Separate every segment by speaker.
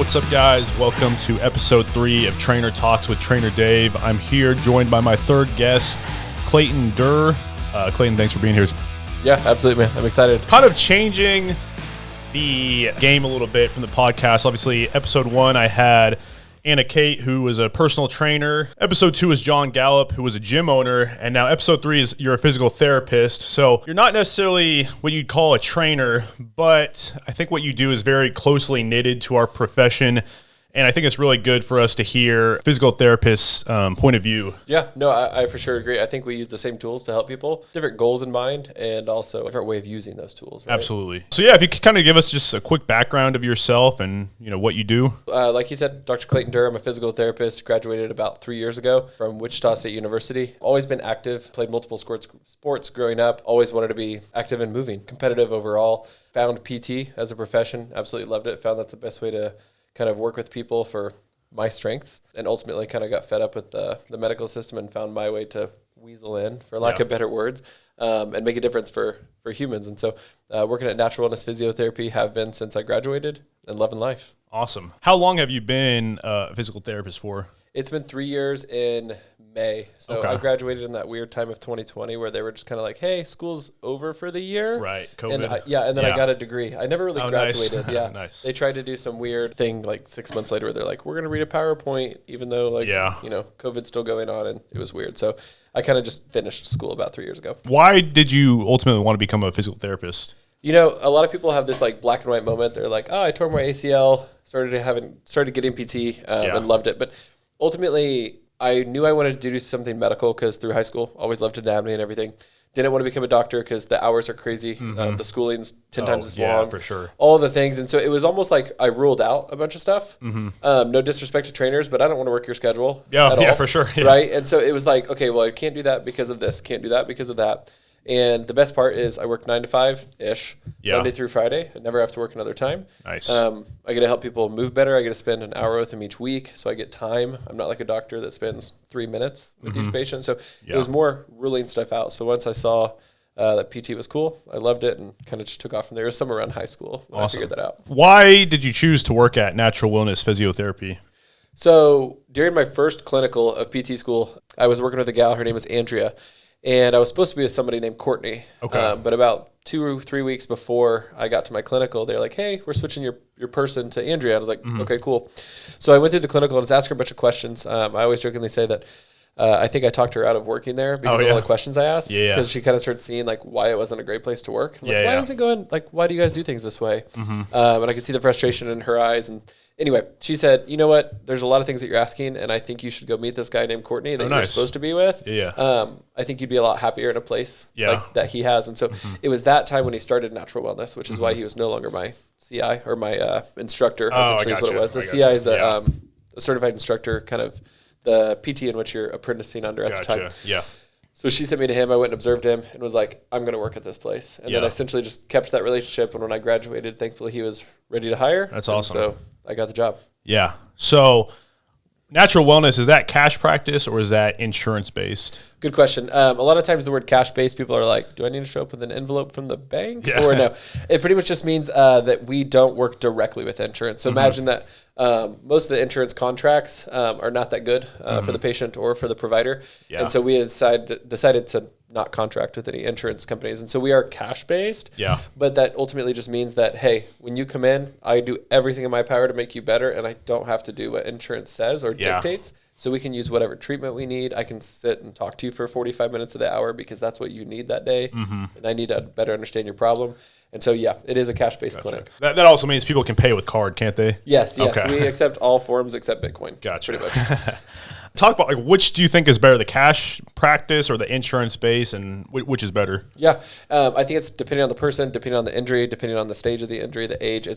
Speaker 1: What's up, guys? Welcome to episode 3 of Trainer Talks with Trainer Dave. I'm here joined by my third guest, Clayton Dir. Clayton, thanks for being here.
Speaker 2: Yeah, absolutely, man. I'm excited.
Speaker 1: Kind of changing the game a little bit from the podcast. Obviously, episode 1, I had Anna Kate, who was a personal trainer. Episode 2 is John Gallup, who was a gym owner. And now episode 3 is you're a physical therapist. So you're not necessarily what you'd call a trainer, but I think what you do is very closely knitted to our profession. And I think it's really good for us to hear physical therapists' point of view.
Speaker 2: Yeah, no, I for sure agree. I think we use the same tools to help people, different goals in mind, and also a different way of using those tools. Right?
Speaker 1: Absolutely. So yeah, if you could kind of give us just a quick background of yourself and what you do.
Speaker 2: Like you said, Dr. Clayton Dir, I'm a physical therapist, graduated about 3 years ago from Wichita State University. Always been active, played multiple sports growing up, always wanted to be active and moving, competitive overall. Found PT as a profession, absolutely loved it, found that's the best way to kind of work with people for my strengths, and ultimately kind of got fed up with the medical system and found my way to weasel in, for lack of better words, and make a difference for humans. And so working at Natural Wellness Physiotherapy, have been since I graduated, and loving life.
Speaker 1: Awesome. How long have you been a physical therapist for?
Speaker 2: It's been 3 years in May. So I graduated in that weird time of 2020 where they were just kind of like, hey, school's over for the year.
Speaker 1: Right, COVID.
Speaker 2: And then I got a degree. I never really graduated.
Speaker 1: Nice.
Speaker 2: Yeah.
Speaker 1: Nice.
Speaker 2: They tried to do some weird thing like 6 months later where they're like, we're going to read a PowerPoint, even though COVID's still going on, and it was weird. So I kind of just finished school about 3 years ago.
Speaker 1: Why did you ultimately want to become a physical therapist?
Speaker 2: A lot of people have this like black and white moment. They're like, oh, I tore my ACL, started getting PT and loved it. But ultimately, I knew I wanted to do something medical because through high school, always loved anatomy and everything. Didn't want to become a doctor because the hours are crazy. The schooling's 10 times as long.
Speaker 1: For sure.
Speaker 2: All the things. And so it was almost like I ruled out a bunch of stuff. No disrespect to trainers, but I don't want to work your schedule at all,
Speaker 1: for sure. Yeah.
Speaker 2: Right? And so it was like, okay, well, I can't do that because of this. Can't do that because of that. And the best part is I work 9 to 5-ish, Monday through Friday. I never have to work another time.
Speaker 1: Nice.
Speaker 2: I get to help people move better. I get to spend an hour with them each week, so I get time. I'm not like a doctor that spends 3 minutes with each patient. So it was more ruling stuff out. So once I saw that PT was cool, I loved it and kind of just took off from there. It was somewhere around high school when I figured that out.
Speaker 1: Why did you choose to work at Natural Wellness Physiotherapy?
Speaker 2: So during my first clinical of PT school, I was working with a gal. Her name was Andrea. And I was supposed to be with somebody named Courtney. Okay. But about 2 or 3 weeks before I got to my clinical, they're like, hey, we're switching your person to Andrea. I was like, okay, cool. So I went through the clinical and just asked her a bunch of questions. I always jokingly say that I think I talked her out of working there because of all the questions I asked. Because she kind of started seeing like why it wasn't a great place to work. I'm like, why is it going, like, why do you guys do things this way? And I could see the frustration in her eyes. And anyway, she said, you know what? There's a lot of things that you're asking, and I think you should go meet this guy named Courtney that you're supposed to be with. I think you'd be a lot happier in a place like that he has. And so it was that time when he started Natural Wellness, which is why he was no longer my CI or my instructor, essentially is what it was. The CI is a certified instructor, kind of the PT in which you're apprenticing under at the time. So she sent me to him. I went and observed him and was like, I'm going to work at this place. And then I essentially just kept that relationship. And when I graduated, thankfully he was ready to hire.
Speaker 1: That's awesome.
Speaker 2: So I got the job.
Speaker 1: Yeah. So Natural Wellness, is that cash practice or is that insurance based?
Speaker 2: Good question. A lot of times the word cash based, people are like, do I need to show up with an envelope from the bank? Or no? It pretty much just means that we don't work directly with insurance. So imagine that most of the insurance contracts are not that good for the patient or for the provider. And so we decided to not contract with any insurance companies. And so we are cash based. But that ultimately just means that, hey, when you come in, I do everything in my power to make you better, and I don't have to do what insurance says or dictates. So we can use whatever treatment we need. I can sit and talk to you for 45 minutes of the hour because that's what you need that day. And I need to better understand your problem. And so, it is a cash-based clinic.
Speaker 1: That also means people can pay with card, can't they?
Speaker 2: Yes. Okay. We accept all forms except Bitcoin.
Speaker 1: Gotcha.
Speaker 2: Pretty much.
Speaker 1: Talk about which do you think is better, the cash practice or the insurance base, and which is better?
Speaker 2: Yeah. I think it's depending on the person, depending on the injury, depending on the stage of the injury, the age.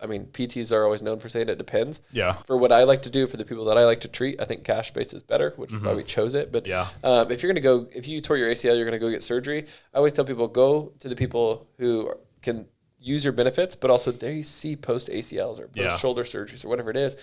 Speaker 2: PTs are always known for saying it depends. For what I like to do, for the people that I like to treat, I think cash based is better, which is why we chose it. But if you tore your ACL, you're going to go get surgery. I always tell people, go to the people who can use your benefits, but also they see post ACLs or post shoulder surgeries or whatever it is.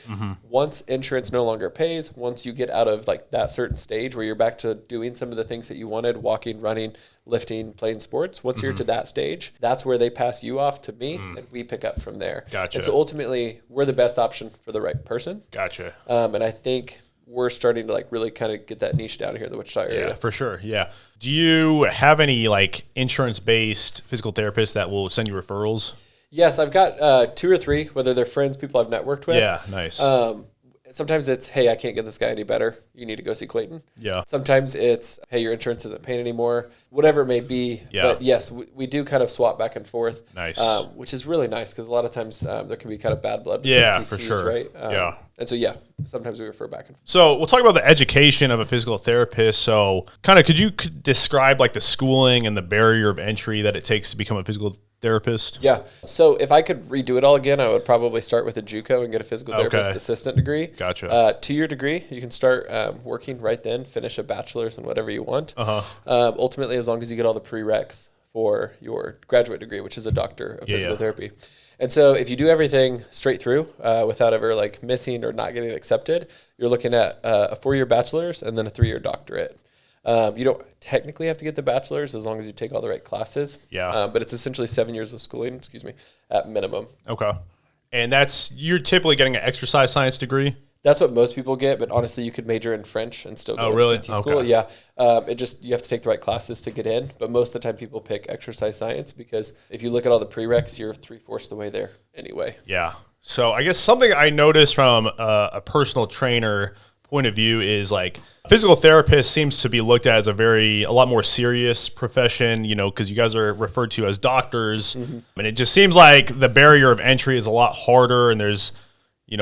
Speaker 2: Once insurance no longer pays, once you get out of like that certain stage where you're back to doing some of the things that you wanted, walking, running, lifting, playing sports, once you're to that stage, that's where they pass you off to me and we pick up from there.
Speaker 1: Gotcha.
Speaker 2: And so ultimately we're the best option for the right person.
Speaker 1: Gotcha.
Speaker 2: And I think we're starting to like really kind of get that niche down here in the Wichita area.
Speaker 1: Yeah, for sure. Yeah. Do you have any like insurance-based physical therapists that will send you referrals?
Speaker 2: Yes, I've got 2 or 3, whether they're friends, people I've networked with.
Speaker 1: Yeah, nice.
Speaker 2: Sometimes it's, hey, I can't get this guy any better. You need to go see Clayton.
Speaker 1: Yeah.
Speaker 2: Sometimes it's, hey, your insurance isn't paying anymore. Whatever it may be.
Speaker 1: Yeah.
Speaker 2: But yes, we do kind of swap back and forth.
Speaker 1: Nice.
Speaker 2: Which is really nice because a lot of times there can be kind of bad blood between
Speaker 1: Yeah,
Speaker 2: PTs,
Speaker 1: for sure.
Speaker 2: right?
Speaker 1: Yeah.
Speaker 2: And so, yeah, sometimes we refer back and forth.
Speaker 1: So we'll talk about the education of a physical therapist. So kind of could you describe like the schooling and the barrier of entry that it takes to become a physical therapist?
Speaker 2: Yeah. So if I could redo it all again, I would probably start with a JUCO and get a physical therapist assistant degree.
Speaker 1: Gotcha.
Speaker 2: 2-year degree. You can start working right then, finish a bachelor's in whatever you want. Ultimately, as long as you get all the prereqs for your graduate degree, which is a doctor of physical therapy. And so if you do everything straight through without ever like missing or not getting accepted, you're looking at a 4-year bachelor's and then a 3-year doctorate. You don't technically have to get the bachelor's as long as you take all the right classes.
Speaker 1: Yeah.
Speaker 2: But it's essentially 7 years of schooling, at minimum.
Speaker 1: Okay. And you're typically getting an exercise science degree?
Speaker 2: That's what most people get, but honestly, you could major in French and still go to PT school.
Speaker 1: Okay.
Speaker 2: Yeah. You have to take the right classes to get in, but most of the time people pick exercise science because if you look at all the prereqs, you're 3/4 the way there anyway.
Speaker 1: Yeah. So I guess something I noticed from a personal trainer point of view is like physical therapist seems to be looked at as a lot more serious profession, because you guys are referred to as doctors. And it just seems like the barrier of entry is a lot harder and there's,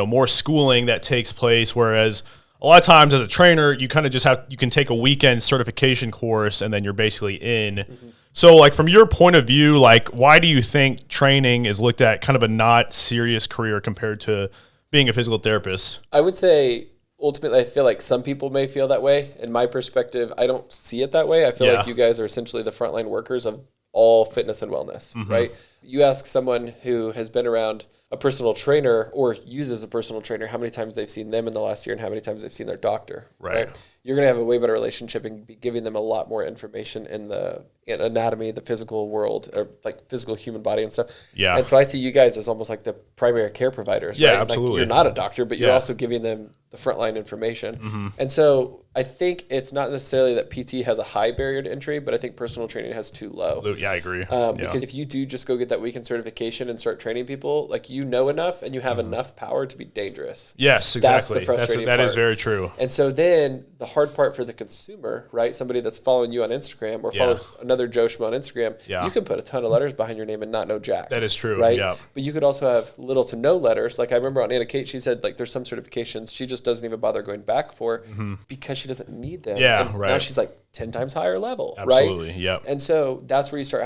Speaker 1: more schooling that takes place. Whereas a lot of times as a trainer, you kind of just you can take a weekend certification course and then you're basically in. So like from your point of view, like why do you think training is looked at kind of a not serious career compared to being a physical therapist?
Speaker 2: I would say ultimately, I feel like some people may feel that way. In my perspective, I don't see it that way. I feel like you guys are essentially the frontline workers of all fitness and wellness, right? You ask someone who has been around a personal trainer or uses a personal trainer how many times they've seen them in the last year and how many times they've seen their doctor, right? You're going to have a way better relationship and be giving them a lot more information in the anatomy, the physical world, or like physical human body and stuff.
Speaker 1: Yeah.
Speaker 2: And so I see you guys as almost like the primary care providers, right?
Speaker 1: Absolutely.
Speaker 2: Like you're not a doctor, but you're also giving them the frontline information. And so I think it's not necessarily that PT has a high barrier to entry, but I think personal training has too low.
Speaker 1: Yeah, I agree.
Speaker 2: Because if you do just go get that weekend certification and start training people, like you know enough and you have enough power to be dangerous.
Speaker 1: Yes, exactly.
Speaker 2: That's the frustrating
Speaker 1: that
Speaker 2: part.
Speaker 1: is very true.
Speaker 2: And so then the hard part for the consumer, right? Somebody that's following you on Instagram or follows another Joe Schmo on Instagram, you can put a ton of letters behind your name and not know jack.
Speaker 1: That is true,
Speaker 2: right?
Speaker 1: yeah.
Speaker 2: But you could also have little to no letters. Like I remember on Anna Kate, she said like there's some certifications she just doesn't even bother going back for because she doesn't need them.
Speaker 1: Yeah,
Speaker 2: and
Speaker 1: right.
Speaker 2: now she's like 10 times higher level,
Speaker 1: Absolutely,
Speaker 2: right?
Speaker 1: yep.
Speaker 2: And so that's where you start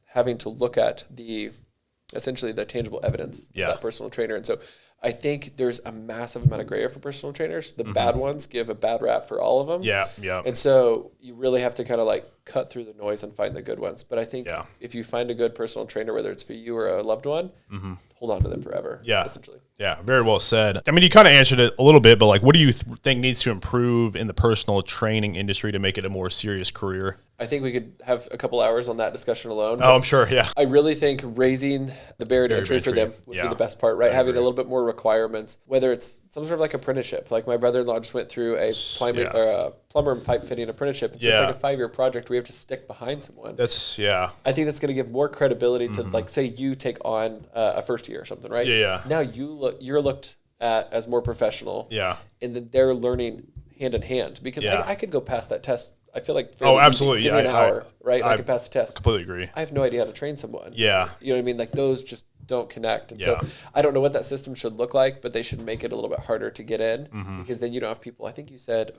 Speaker 2: having to look at essentially the tangible evidence of that personal trainer. And so I think there's a massive amount of gray area for personal trainers. The bad ones give a bad rap for all of them.
Speaker 1: Yeah, yeah.
Speaker 2: And so you really have to kind of like cut through the noise and find the good ones. But I think if you find a good personal trainer, whether it's for you or a loved one, hold on to them forever.
Speaker 1: Yeah.
Speaker 2: Essentially.
Speaker 1: Yeah, very well said. I mean, you kind of answered it a little bit, but like, what do you think needs to improve in the personal training industry to make it a more serious career?
Speaker 2: I think we could have a couple hours on that discussion alone.
Speaker 1: Oh, I'm sure, yeah.
Speaker 2: I really think raising the barrier to entry for them would be the best part, right? Having a little bit more requirements, whether it's some sort of like apprenticeship. Like my brother-in-law just went through a plumber and pipe fitting apprenticeship. So it's like a 5-year project where you have to stick behind someone. I think that's going to give more credibility to like, say you take on a first year or something, right?
Speaker 1: Yeah.
Speaker 2: Now you're looked at as more professional.
Speaker 1: Yeah.
Speaker 2: And then they're learning hand in hand because I could go past that test. I feel like
Speaker 1: absolutely.
Speaker 2: Give me an hour, right? I could pass the test.
Speaker 1: Completely agree.
Speaker 2: I have no idea how to train someone.
Speaker 1: Yeah.
Speaker 2: You know what I mean? Like those just don't connect. And so I don't know what that system should look like, but they should make it a little bit harder to get in because then you don't have people. I think you said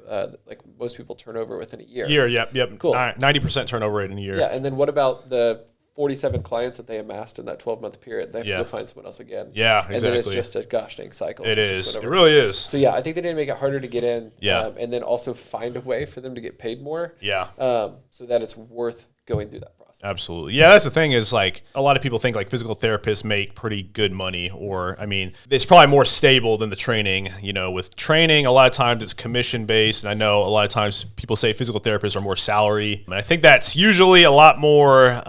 Speaker 2: like most people turn over within a year.
Speaker 1: Yep.
Speaker 2: Cool.
Speaker 1: 90% turnover rate in a year.
Speaker 2: Yeah. And then what about the 47 clients that they amassed in that 12-month period? They have to go find someone else again.
Speaker 1: Yeah, exactly.
Speaker 2: And then it's just a gosh dang cycle.
Speaker 1: It is. It really is.
Speaker 2: So I think they need to make it harder to get in.
Speaker 1: Yeah.
Speaker 2: And then also find a way for them to get paid more.
Speaker 1: Yeah.
Speaker 2: So that it's worth going through that process. cost.
Speaker 1: Absolutely. Yeah, that's the thing is like a lot of people think like physical therapists make pretty good money, or I mean, it's probably more stable than the training. With training, a lot of times it's commission based. And I know a lot of times people say physical therapists are more salary. And I think that's usually a lot more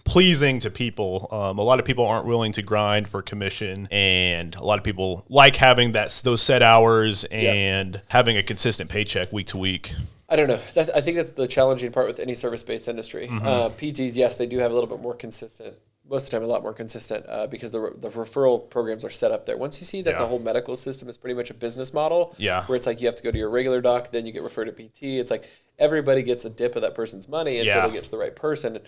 Speaker 1: pleasing to people. A lot of people aren't willing to grind for commission, and a lot of people like having those set hours and having a consistent paycheck week to week.
Speaker 2: I don't know. I think that's the challenging part with any service-based industry. PTs, yes, they do have a little bit more consistent, most of the time a lot more consistent because the referral programs are set up there. Once you see that the whole medical system is pretty much a business model where it's like you have to go to your regular doc, then you get referred to PT. It's like everybody gets a dip of that person's money until they get to the right person,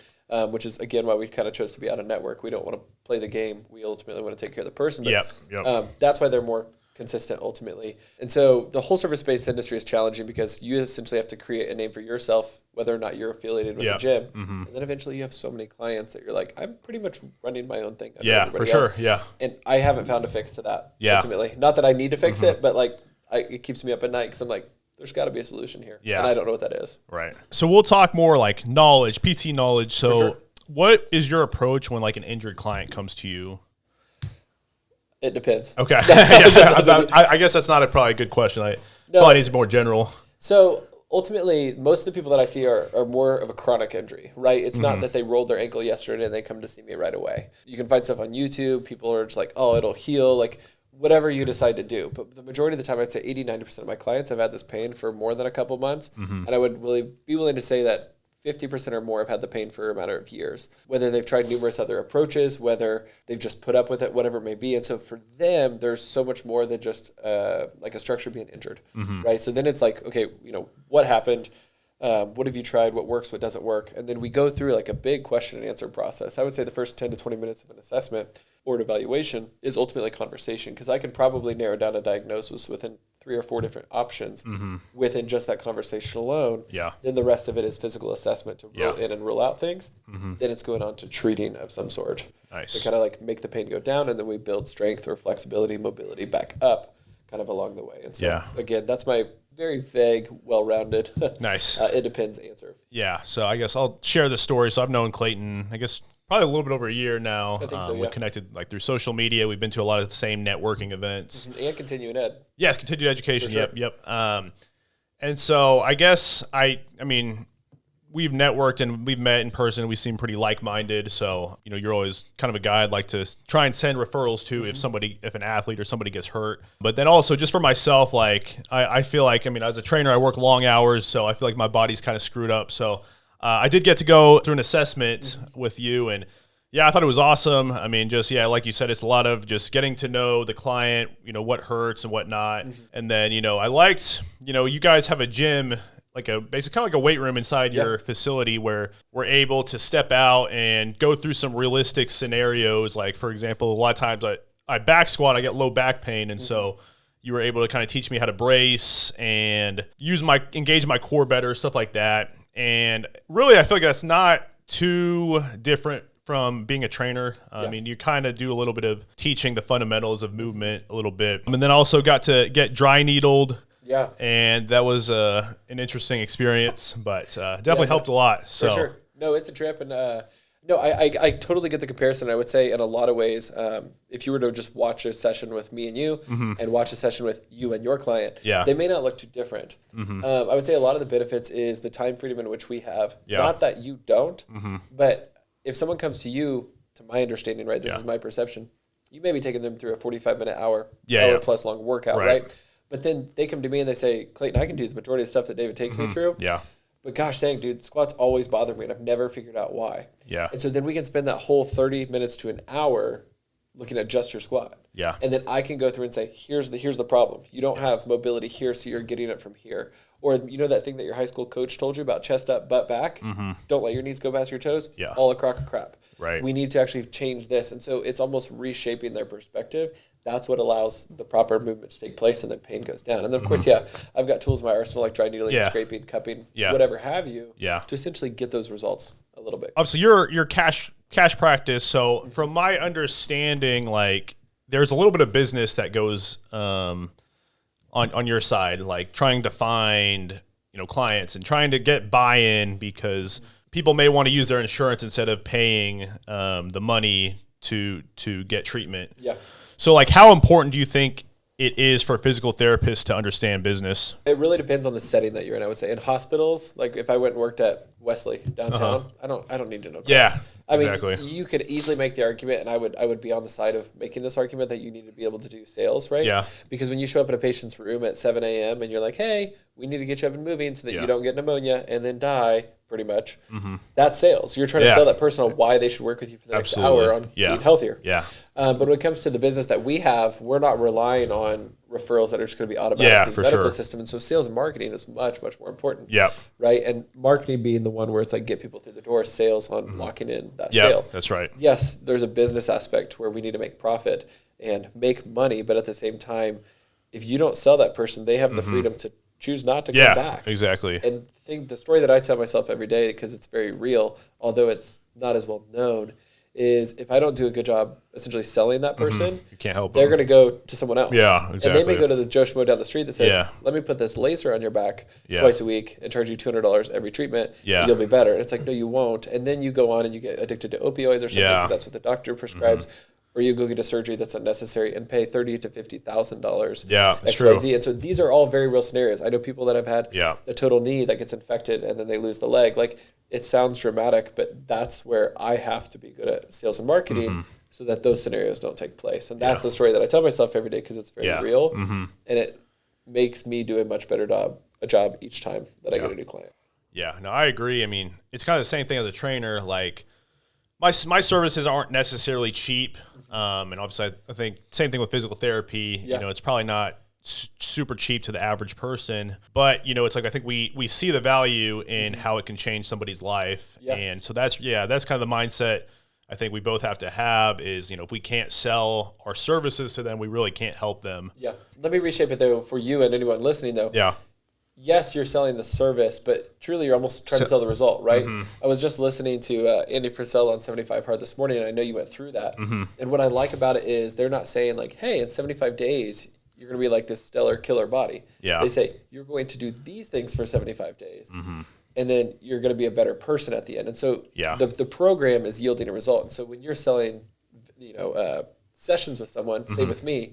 Speaker 2: which is, again, why we kind of chose to be out of network. We don't want to play the game. We ultimately want to take care of the person. But that's why they're more consistent ultimately. And so the whole service-based industry is challenging because you essentially have to create a name for yourself, whether or not you're affiliated with a gym. And then eventually you have so many clients that you're like, I'm pretty much running my own thing.
Speaker 1: For sure.
Speaker 2: And I haven't found a fix to that ultimately. Not that I need to fix it, but like it keeps me up at night because I'm like, there's got to be a solution here. And I don't know what that is.
Speaker 1: Right. So we'll talk more like knowledge, PT knowledge. So what is your approach when like an injured client comes to you?
Speaker 2: It depends.
Speaker 1: Okay. I guess that's not probably a good question. Probably needs more general.
Speaker 2: So ultimately, most of the people that I see are more of a chronic injury, right? It's not that they rolled their ankle yesterday and they come to see me right away. You can find stuff on YouTube. People are just like, oh, it'll heal, like whatever you decide to do. But the majority of the time, I'd say 80-90% of my clients have had this pain for more than a couple months. And I would really be willing to say that 50% or more have had the pain for a matter of years, whether they've tried numerous other approaches, whether they've just put up with it, whatever it may be. And so for them, there's so much more than just like a structure being injured, right? So then it's like, okay, what happened? What have you tried? What works? What doesn't work? And then we go through like a big question and answer process. I would say the first 10 to 20 minutes of an assessment or an evaluation is ultimately a conversation, because I can probably narrow down a diagnosis within 3 or 4 different options within just that conversation alone. Then the rest of it is physical assessment to rule in and rule out things. Then it's going on to treating of some sort to kind of like make the pain go down, and then we build strength or flexibility, mobility back up kind of along the way. And so again, that's my very vague, well-rounded, it depends answer.
Speaker 1: Yeah, so I guess I'll share the story. So I've known Clayton, I guess, probably a little bit over a year now.
Speaker 2: I think so,
Speaker 1: We're connected like through social media. We've been to a lot of the same networking events.
Speaker 2: And continuing ed.
Speaker 1: Yes, continued education.
Speaker 2: Sure.
Speaker 1: Yep. And so I guess I mean, we've networked and we've met in person. We seem pretty like-minded. So, you're always kind of a guy I'd like to try and send referrals to if an athlete or somebody gets hurt. But then also just for myself, like I feel like, as a trainer, I work long hours. So I feel like my body's kind of screwed up. So I did get to go through an assessment with you, and I thought it was awesome. Like you said, it's a lot of just getting to know the client, what hurts and whatnot. And then, I liked, you guys have a gym, like basically kind of like a weight room inside your facility where we're able to step out and go through some realistic scenarios. Like, for example, a lot of times I back squat, I get low back pain. And so you were able to kind of teach me how to brace and engage my core better, stuff like that. And really, I feel like that's not too different from being a trainer. You kind of do a little bit of teaching the fundamentals of movement a little bit. And then also got to get dry needled. And that was an interesting experience, but definitely helped a lot. So.
Speaker 2: For sure. No, it's a trip. And I totally get the comparison. I would say in a lot of ways, if you were to just watch a session with me and you and watch a session with you and your client, they may not look too different. I would say a lot of the benefits is the time freedom in which we have. Not that you don't, but if someone comes to you, to my understanding, right, this is my perception, you may be taking them through a 45-minute hour plus long workout, right? But then they come to me and they say, Clayton, I can do the majority of the stuff that David takes me through. But gosh dang, dude, squats always bother me, and I've never figured out why. And so then we can spend that whole 30 minutes to an hour looking at just your squat. And then I can go through and say, here's the problem. You don't have mobility here, so you're getting it from here. Or that thing that your high school coach told you about chest up, butt back? Don't let your knees go past your toes? All a crock of crap. We need to actually change this. And so it's almost reshaping their perspective. That's what allows the proper movement to take place, and then pain goes down. And then, of course, I've got tools in my arsenal like dry needling, scraping, cupping, whatever have you, to essentially get those results a little bit.
Speaker 1: So your cash practice. So from my understanding, like there's a little bit of business that goes on your side, like trying to find clients and trying to get buy-in, because people may want to use their insurance instead of paying the money to get treatment.
Speaker 2: Yeah.
Speaker 1: So like, how important do you think it is for a physical therapist to understand business?
Speaker 2: It really depends on the setting that you're in, I would say. In hospitals, like if I went and worked at Wesley downtown, I don't need to know.
Speaker 1: Yeah,
Speaker 2: I mean,
Speaker 1: exactly.
Speaker 2: you could easily make the argument, and I would be on the side of making this argument that you need to be able to do sales, right?
Speaker 1: Yeah.
Speaker 2: Because when you show up in a patient's room at 7 a.m. and you're like, hey, we need to get you up and moving so that you don't get pneumonia and then die, pretty much, that's sales. You're trying to sell that person on why they should work with you for the next hour on being healthier.
Speaker 1: Yeah.
Speaker 2: But when it comes to the business that we have, we're not relying on referrals that are just going to be automatic through the medical system. And so sales and marketing is much, much more important.
Speaker 1: Yeah.
Speaker 2: Right? And marketing being the one where it's like get people through the door, sales on locking in that sale.
Speaker 1: That's right.
Speaker 2: Yes, there's a business aspect where we need to make profit and make money, but at the same time, if you don't sell that person, they have the freedom to choose not to come back.
Speaker 1: Exactly.
Speaker 2: And the story that I tell myself every day, because it's very real, although it's not as well known, is if I don't do a good job essentially selling that person,
Speaker 1: you can't help
Speaker 2: they're
Speaker 1: them.
Speaker 2: going to go to someone else.
Speaker 1: Yeah, exactly.
Speaker 2: And they may go to the Joe Schmo down the street that says, let me put this laser on your back twice a week and charge you $200 every treatment. And you'll be better. And it's like, no, you won't. And then you go on and you get addicted to opioids or something because that's what the doctor prescribes. Or you go get a surgery that's unnecessary and pay $30,000 to $50,000.
Speaker 1: Yeah, it's
Speaker 2: XYZ.
Speaker 1: true.
Speaker 2: And so these are all very real scenarios. I know people that have had a total knee that gets infected and then they lose the leg. Like, it sounds dramatic, but that's where I have to be good at sales and marketing so that those scenarios don't take place. And that's the story that I tell myself every day because it's very real. And it makes me do a much better job each time that I get a new client.
Speaker 1: Yeah, no, I agree. I mean, it's kind of the same thing as a trainer. Like, my services aren't necessarily cheap. And obviously, I think same thing with physical therapy. You know, it's probably not super cheap to the average person, but you know, it's like I think we see the value in how it can change somebody's life, and so that's kind of the mindset I think we both have to have is, you know, if we can't sell our services to them, we really can't help them. Yeah.
Speaker 2: Let me reshape it though for you and anyone listening though. Yeah. Yes, you're selling the service, but truly you're almost trying to sell the result, right? I was just listening to Andy Frisell on 75 Hard this morning, and I know you went through that. And what I like about it is they're not saying like, hey, in 75 days, you're going to be like this stellar killer body. Yeah. They say, you're going to do these things for 75 days, and then you're going to be a better person at the end. And so the program is yielding a result. And so when you're selling, you know, sessions with someone, say with me,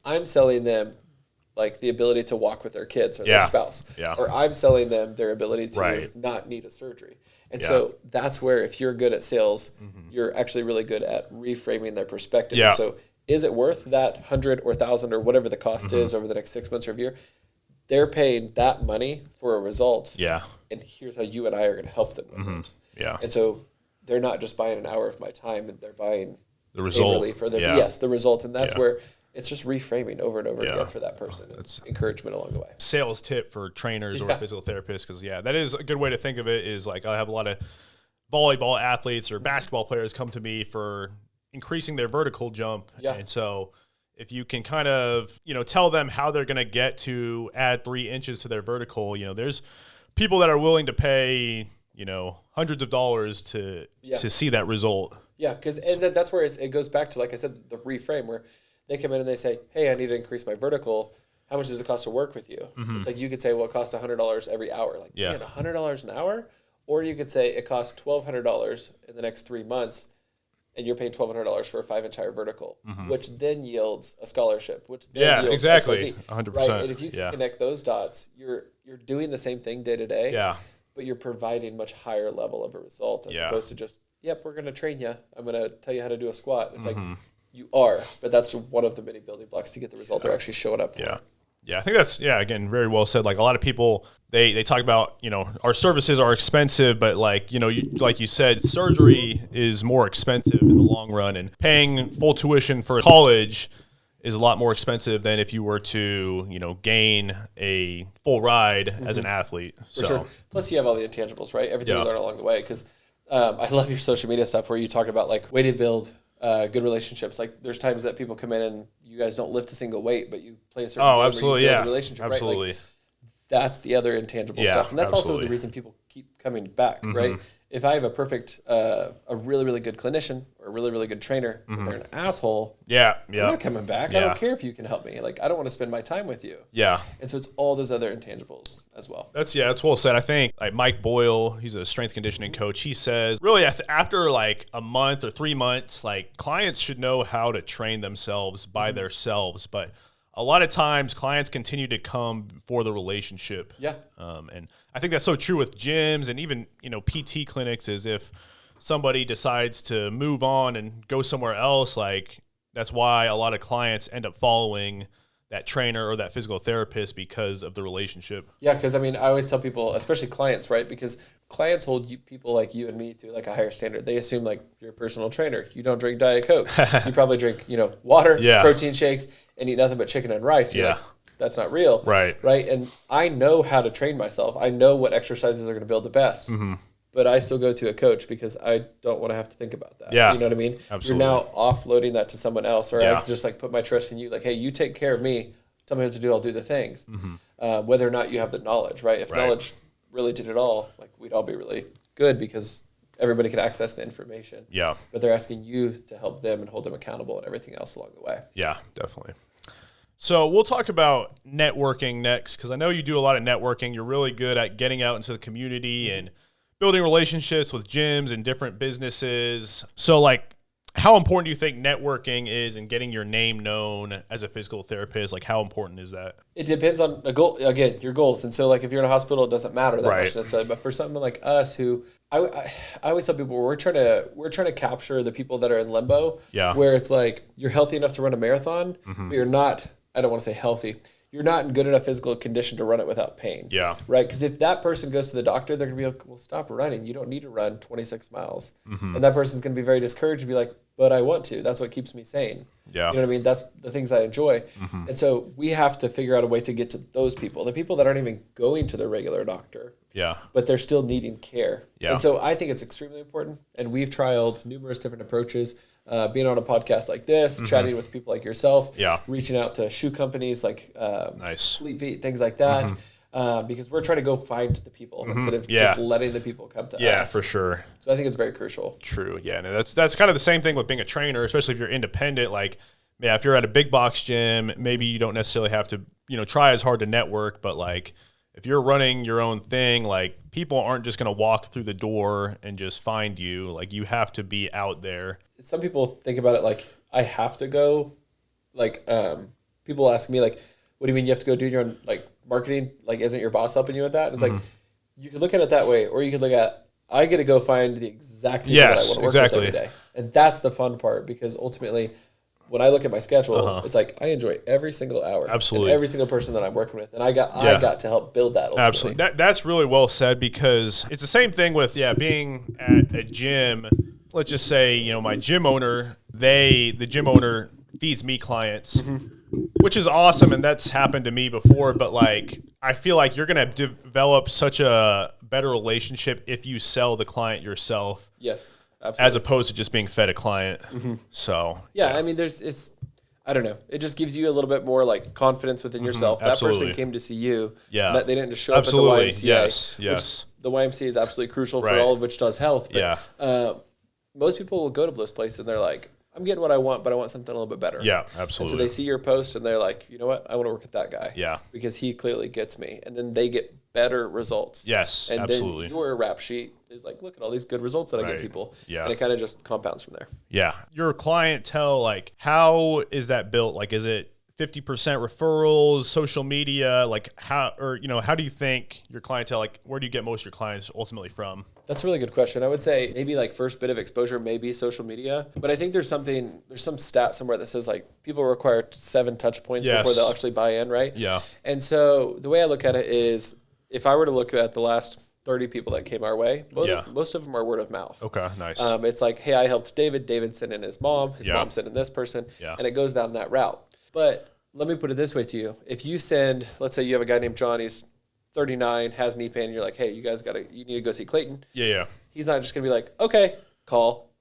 Speaker 2: I'm selling them like the ability to walk with their kids or their spouse. Or I'm selling them their ability to not need a surgery. And so that's where if you're good at sales, you're actually really good at reframing their perspective. And so is it worth that 100 or 1,000 or whatever the cost is over the next 6 months or a year? They're paying that money for a result. Yeah. And here's how you and I are going to help them with it. Yeah. And so they're not just buying an hour of my time, and they're buying the result. The result. And that's where it's just reframing over and over again for that person. It's encouragement along the way.
Speaker 1: Sales tip for trainers or physical therapists, because that is a good way to think of it. Is like I have a lot of volleyball athletes or basketball players come to me for increasing their vertical jump, and so if you can kind of, you know, tell them how they're going to get to add 3 inches to their vertical, you know, there's people that are willing to pay, you know, hundreds of dollars to see that result.
Speaker 2: Yeah, because and that's where it goes back to, like I said, the reframe where they come in and they say, hey, I need to increase my vertical. How much does it cost to work with you? It's like you could say, well, it costs $100 every hour. Like, man, $100 an hour? Or you could say it costs $1,200 in the next 3 months, and you're paying $1,200 for a 5-inch higher vertical, which then yields a scholarship, which then yields
Speaker 1: exactly,
Speaker 2: XYZ,
Speaker 1: 100%.
Speaker 2: Right? And if you can connect those dots, you're doing the same thing day to day, but you're providing much higher level of a result as opposed to just, yep, we're going to train you. I'm going to tell you how to do a squat. It's like, you are, but that's one of the many building blocks to get the result they're actually showing up for.
Speaker 1: Yeah, I think that's, again, very well said. Like a lot of people, they talk about, you know, our services are expensive, but like, you know, like you said, surgery is more expensive in the long run, and paying full tuition for college is a lot more expensive than if you were to, you know, gain a full ride as an athlete.
Speaker 2: For sure. Plus you have all the intangibles, right? Everything you learn along the way. Because I love your social media stuff where you talk about like way to build good relationships. Like there's times that people come in and you guys don't lift a single weight, but you play a certain game
Speaker 1: absolutely,
Speaker 2: where you build a relationship,
Speaker 1: absolutely.
Speaker 2: Right? Like, that's the other intangible stuff. And that's also the reason people keep coming back, right? if I have a perfect, a really, really good clinician or a really, really good trainer, but they're an asshole, I'm not coming back. I don't care if you can help me. Like, I don't want to spend my time with you.
Speaker 1: Yeah.
Speaker 2: And so it's all those other intangibles as well.
Speaker 1: That's well said. I think like Mike Boyle, he's a strength conditioning coach. He says really after like a month or 3 months, like clients should know how to train themselves by themselves. But a lot of times clients continue to come for the relationship.
Speaker 2: Yeah.
Speaker 1: And I think that's so true with gyms and even, PT clinics is if somebody decides to move on and go somewhere else, like that's why a lot of clients end up following that trainer or that physical therapist because of the relationship.
Speaker 2: Yeah, because I always tell people, especially clients, right? Because clients hold people like you and me to like a higher standard. They assume like you're a personal trainer. You don't drink Diet Coke. You probably drink, water, protein shakes, and eat nothing but chicken and rice. You're like, that's not real.
Speaker 1: Right.
Speaker 2: And I know how to train myself. I know what exercises are going to build the best. But I still go to a coach because I don't want to have to think about that.
Speaker 1: Yeah.
Speaker 2: You know what I mean?
Speaker 1: Absolutely.
Speaker 2: You're now offloading that to someone else, or I can just like put my trust in you. Like, hey, you take care of me. Tell me what to do. I'll do the things. Whether or not you have the knowledge, right? If knowledge really did it all, like we'd all be really good because everybody can access the information.
Speaker 1: Yeah.
Speaker 2: But they're asking you to help them and hold them accountable and everything else along the way.
Speaker 1: Yeah, definitely. So we'll talk about networking next because I know you do a lot of networking. You're really good at getting out into the community and building relationships with gyms and different businesses. So like how important do you think networking is in getting your name known as a physical therapist? Like how important is that?
Speaker 2: It depends on a goal, again, your goals. And so like if you're in a hospital, it doesn't matter that much necessarily. But for something like us who I always tell people we're trying to capture the people that are in limbo.
Speaker 1: Yeah.
Speaker 2: Where it's like you're healthy enough to run a marathon, but you're not, I don't want to say healthy. You're not in good enough physical condition to run it without pain.
Speaker 1: Yeah.
Speaker 2: Right? Because if that person goes to the doctor, they're going to be like, well, stop running. You don't need to run 26 miles. And that person's going to be very discouraged and be like, but I want to. That's what keeps me sane.
Speaker 1: Yeah.
Speaker 2: You know what I mean? That's the things I enjoy. And so we have to figure out a way to get to those people, the people that aren't even going to their regular doctor.
Speaker 1: Yeah.
Speaker 2: But they're still needing care.
Speaker 1: Yeah.
Speaker 2: And so I think it's extremely important. And we've trialed numerous different approaches. Being on a podcast like this, chatting with people like yourself, reaching out to shoe companies like Fleet Feet, things like that, because we're trying to go find the people instead of just letting the people come to us.
Speaker 1: Yeah, for sure.
Speaker 2: So I think it's very crucial.
Speaker 1: True. Yeah, no, that's kind of the same thing with being a trainer, especially if you're independent. Like, if you're at a big box gym, maybe you don't necessarily have to, try as hard to network, but like if you're running your own thing, like people aren't just going to walk through the door and just find you. Like you have to be out there.
Speaker 2: Some people think about it like I have to go. Like people ask me like, what do you mean you have to go do your own like marketing? Like isn't your boss helping you with that? And it's like you can look at it that way, or you could look at I get to go find the exact people that I want to work with every day, and that's the fun part because ultimately, when I look at my schedule, it's like I enjoy every single hour,
Speaker 1: absolutely,
Speaker 2: and every single person that I'm working with, and I got to help build that. Ultimately.
Speaker 1: Absolutely, that's really well said because it's the same thing with being at a gym. Let's just say my gym owner, the gym owner feeds me clients, which is awesome, and that's happened to me before. But like, I feel like you're gonna develop such a better relationship if you sell the client yourself.
Speaker 2: Yes. Absolutely.
Speaker 1: As opposed to just being fed a client. So
Speaker 2: yeah, I mean, I don't know. It just gives you a little bit more like confidence within yourself. That person came to see you.
Speaker 1: Yeah,
Speaker 2: they didn't just show up at the YMCA.
Speaker 1: Yes.
Speaker 2: The YMCA is absolutely crucial for all of which does health.
Speaker 1: But,
Speaker 2: most people will go to those places and they're like, I'm getting what I want, but I want something a little bit better.
Speaker 1: Yeah, absolutely.
Speaker 2: And so they see your post and they're like, you know what? I want to work with that guy.
Speaker 1: Yeah.
Speaker 2: Because he clearly gets me. And then they get better results.
Speaker 1: Yes,
Speaker 2: and
Speaker 1: absolutely.
Speaker 2: And then your rap sheet is like, look at all these good results that I get people.
Speaker 1: Yeah.
Speaker 2: And it kind of just compounds from there.
Speaker 1: Yeah. Your clientele, like, how is that built? Like, is it 50% referrals, social media? Like, how do you think your clientele, like, where do you get most of your clients ultimately from?
Speaker 2: That's a really good question. I would say maybe like first bit of exposure may be social media, but I think there's some stat somewhere that says like people require 7 touch points before they'll actually buy in, right?
Speaker 1: Yeah.
Speaker 2: And so the way I look at it is if I were to look at the last 30 people that came our way, most of them are word of mouth.
Speaker 1: Okay, nice.
Speaker 2: It's like, hey, I helped David sent in his mom mom sent in this person, and it goes down that route. But let me put it this way to you. If you send, let's say you have a guy named John, he's 39, has knee pain, and you're like, hey, you need to go see Clayton.
Speaker 1: Yeah.
Speaker 2: He's not just going to be like, okay, call,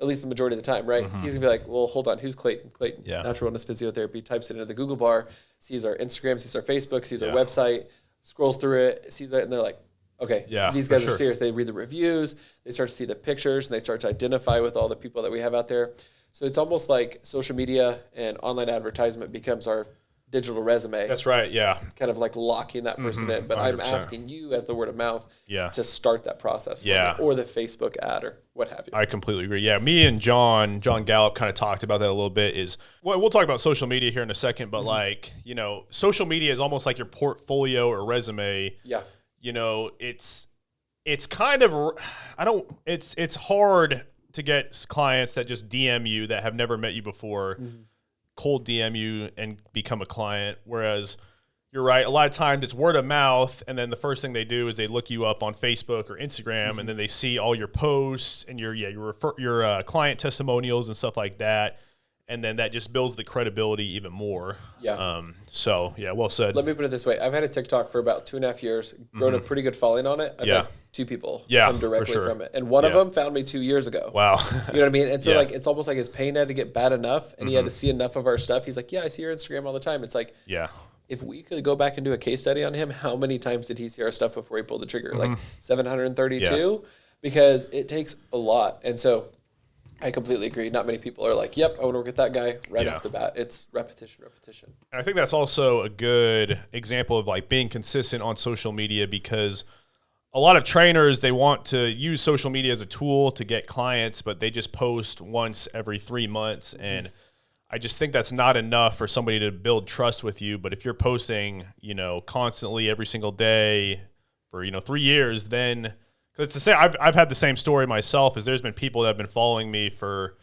Speaker 2: at least the majority of the time, right? He's going to be like, well, hold on, who's Clayton? Clayton, Natural Wellness Physiotherapy, types it into the Google bar, sees our Instagram, sees our Facebook, sees our website, scrolls through it, sees it, and they're like, okay, these guys are serious. They read the reviews, they start to see the pictures, and they start to identify with all the people that we have out there. So it's almost like social media and online advertisement becomes our digital resume.
Speaker 1: That's right, yeah.
Speaker 2: Kind of like locking that person in. But 100%. I'm asking you as the word of mouth to start that process. Or the Facebook ad or what have you.
Speaker 1: I completely agree. Yeah, me and John Gallup kind of talked about that a little bit. We'll talk about social media here in a second, but like, you know, social media is almost like your portfolio or resume.
Speaker 2: Yeah.
Speaker 1: You know, it's kind of, it's hard to get clients that just DM you that have never met you before, cold DM you and become a client. Whereas you're right, a lot of times it's word of mouth, and then the first thing they do is they look you up on Facebook or Instagram, and then they see all your posts and your client testimonials and stuff like that, and then that just builds the credibility even more.
Speaker 2: Yeah.
Speaker 1: Well said.
Speaker 2: Let me put it this way: I've had a TikTok for about 2.5 years, grown a pretty good following on it. I've had 2 people come directly from it, and one of them found me 2 years ago.
Speaker 1: Wow.
Speaker 2: You know what I mean? And so like it's almost like his pain had to get bad enough, and he had to see enough of our stuff. He's like, "Yeah, I see your Instagram all the time." It's like, if we could go back and do a case study on him, how many times did he see our stuff before he pulled the trigger? Like 732, because it takes a lot. And so I completely agree. Not many people are like, "Yep, I want to work with that guy right off the bat." It's repetition.
Speaker 1: And I think that's also a good example of like being consistent on social media, because a lot of trainers, they want to use social media as a tool to get clients, but they just post once every 3 months. And I just think that's not enough for somebody to build trust with you. But if you're posting, you know, constantly every single day for, 3 years, then, because it's the same, I've had the same story myself, is there's been people that have been following me for,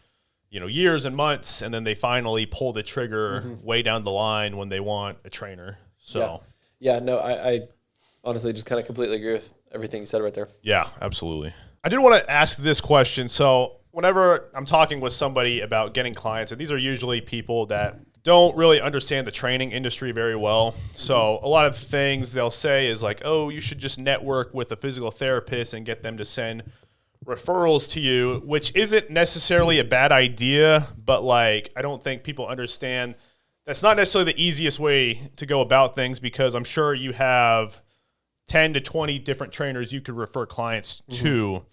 Speaker 1: years and months, and then they finally pull the trigger way down the line when they want a trainer. So
Speaker 2: I honestly just kind of completely agree with everything you said right there.
Speaker 1: Yeah, absolutely. I did want to ask this question. So whenever I'm talking with somebody about getting clients, and these are usually people that don't really understand the training industry very well. So a lot of things they'll say is like, "Oh, you should just network with a physical therapist and get them to send referrals to you," which isn't necessarily a bad idea, but like, I don't think people understand that's not necessarily the easiest way to go about things, because I'm sure you have 10 to 20 different trainers you could refer clients to.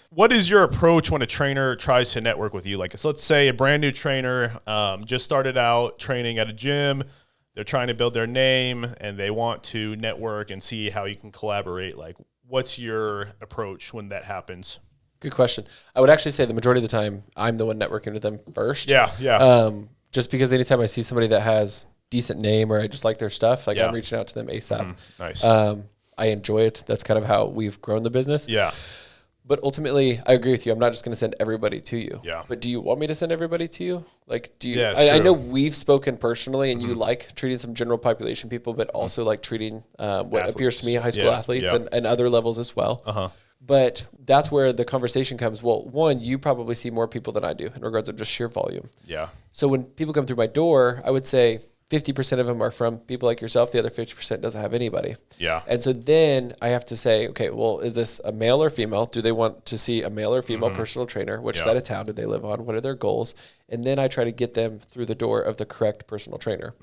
Speaker 1: What is your approach when a trainer tries to network with you? Like, so let's say a brand new trainer just started out training at a gym. They're trying to build their name and they want to network and see how you can collaborate. Like, what's your approach when that happens?
Speaker 2: Good question. I would actually say the majority of the time I'm the one networking with them first.
Speaker 1: Yeah.
Speaker 2: Just because anytime I see somebody that has decent name or I just like their stuff, like I'm reaching out to them ASAP.
Speaker 1: Nice.
Speaker 2: I enjoy it. That's kind of how we've grown the business.
Speaker 1: Yeah.
Speaker 2: But ultimately, I agree with you. I'm not just going to send everybody to you.
Speaker 1: Yeah.
Speaker 2: But do you want me to send everybody to you? Like, do you?
Speaker 1: Yeah,
Speaker 2: I know we've spoken personally, and you like treating some general population people, but also like treating what appears to me high school athletes and other levels as well. But that's where the conversation comes. Well, one, you probably see more people than I do in regards of just sheer volume.
Speaker 1: Yeah.
Speaker 2: So when people come through my door, I would say 50% of them are from people like yourself. The other 50% doesn't have anybody.
Speaker 1: Yeah.
Speaker 2: And so then I have to say, okay, well, is this a male or female? Do they want to see a male or female personal trainer? Which side of town do they live on? What are their goals? And then I try to get them through the door of the correct personal trainer.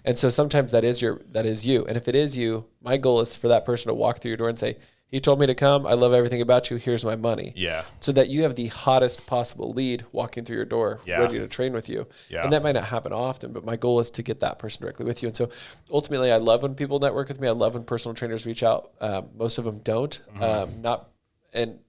Speaker 2: And so sometimes that is you. And if it is you, my goal is for that person to walk through your door and say, "He told me to come. I love everything about you. Here's my money."
Speaker 1: Yeah.
Speaker 2: So that you have the hottest possible lead walking through your door, ready to train with you.
Speaker 1: Yeah.
Speaker 2: And that might not happen often, but my goal is to get that person directly with you. And so ultimately, I love when people network with me. I love when personal trainers reach out. Most of them don't. And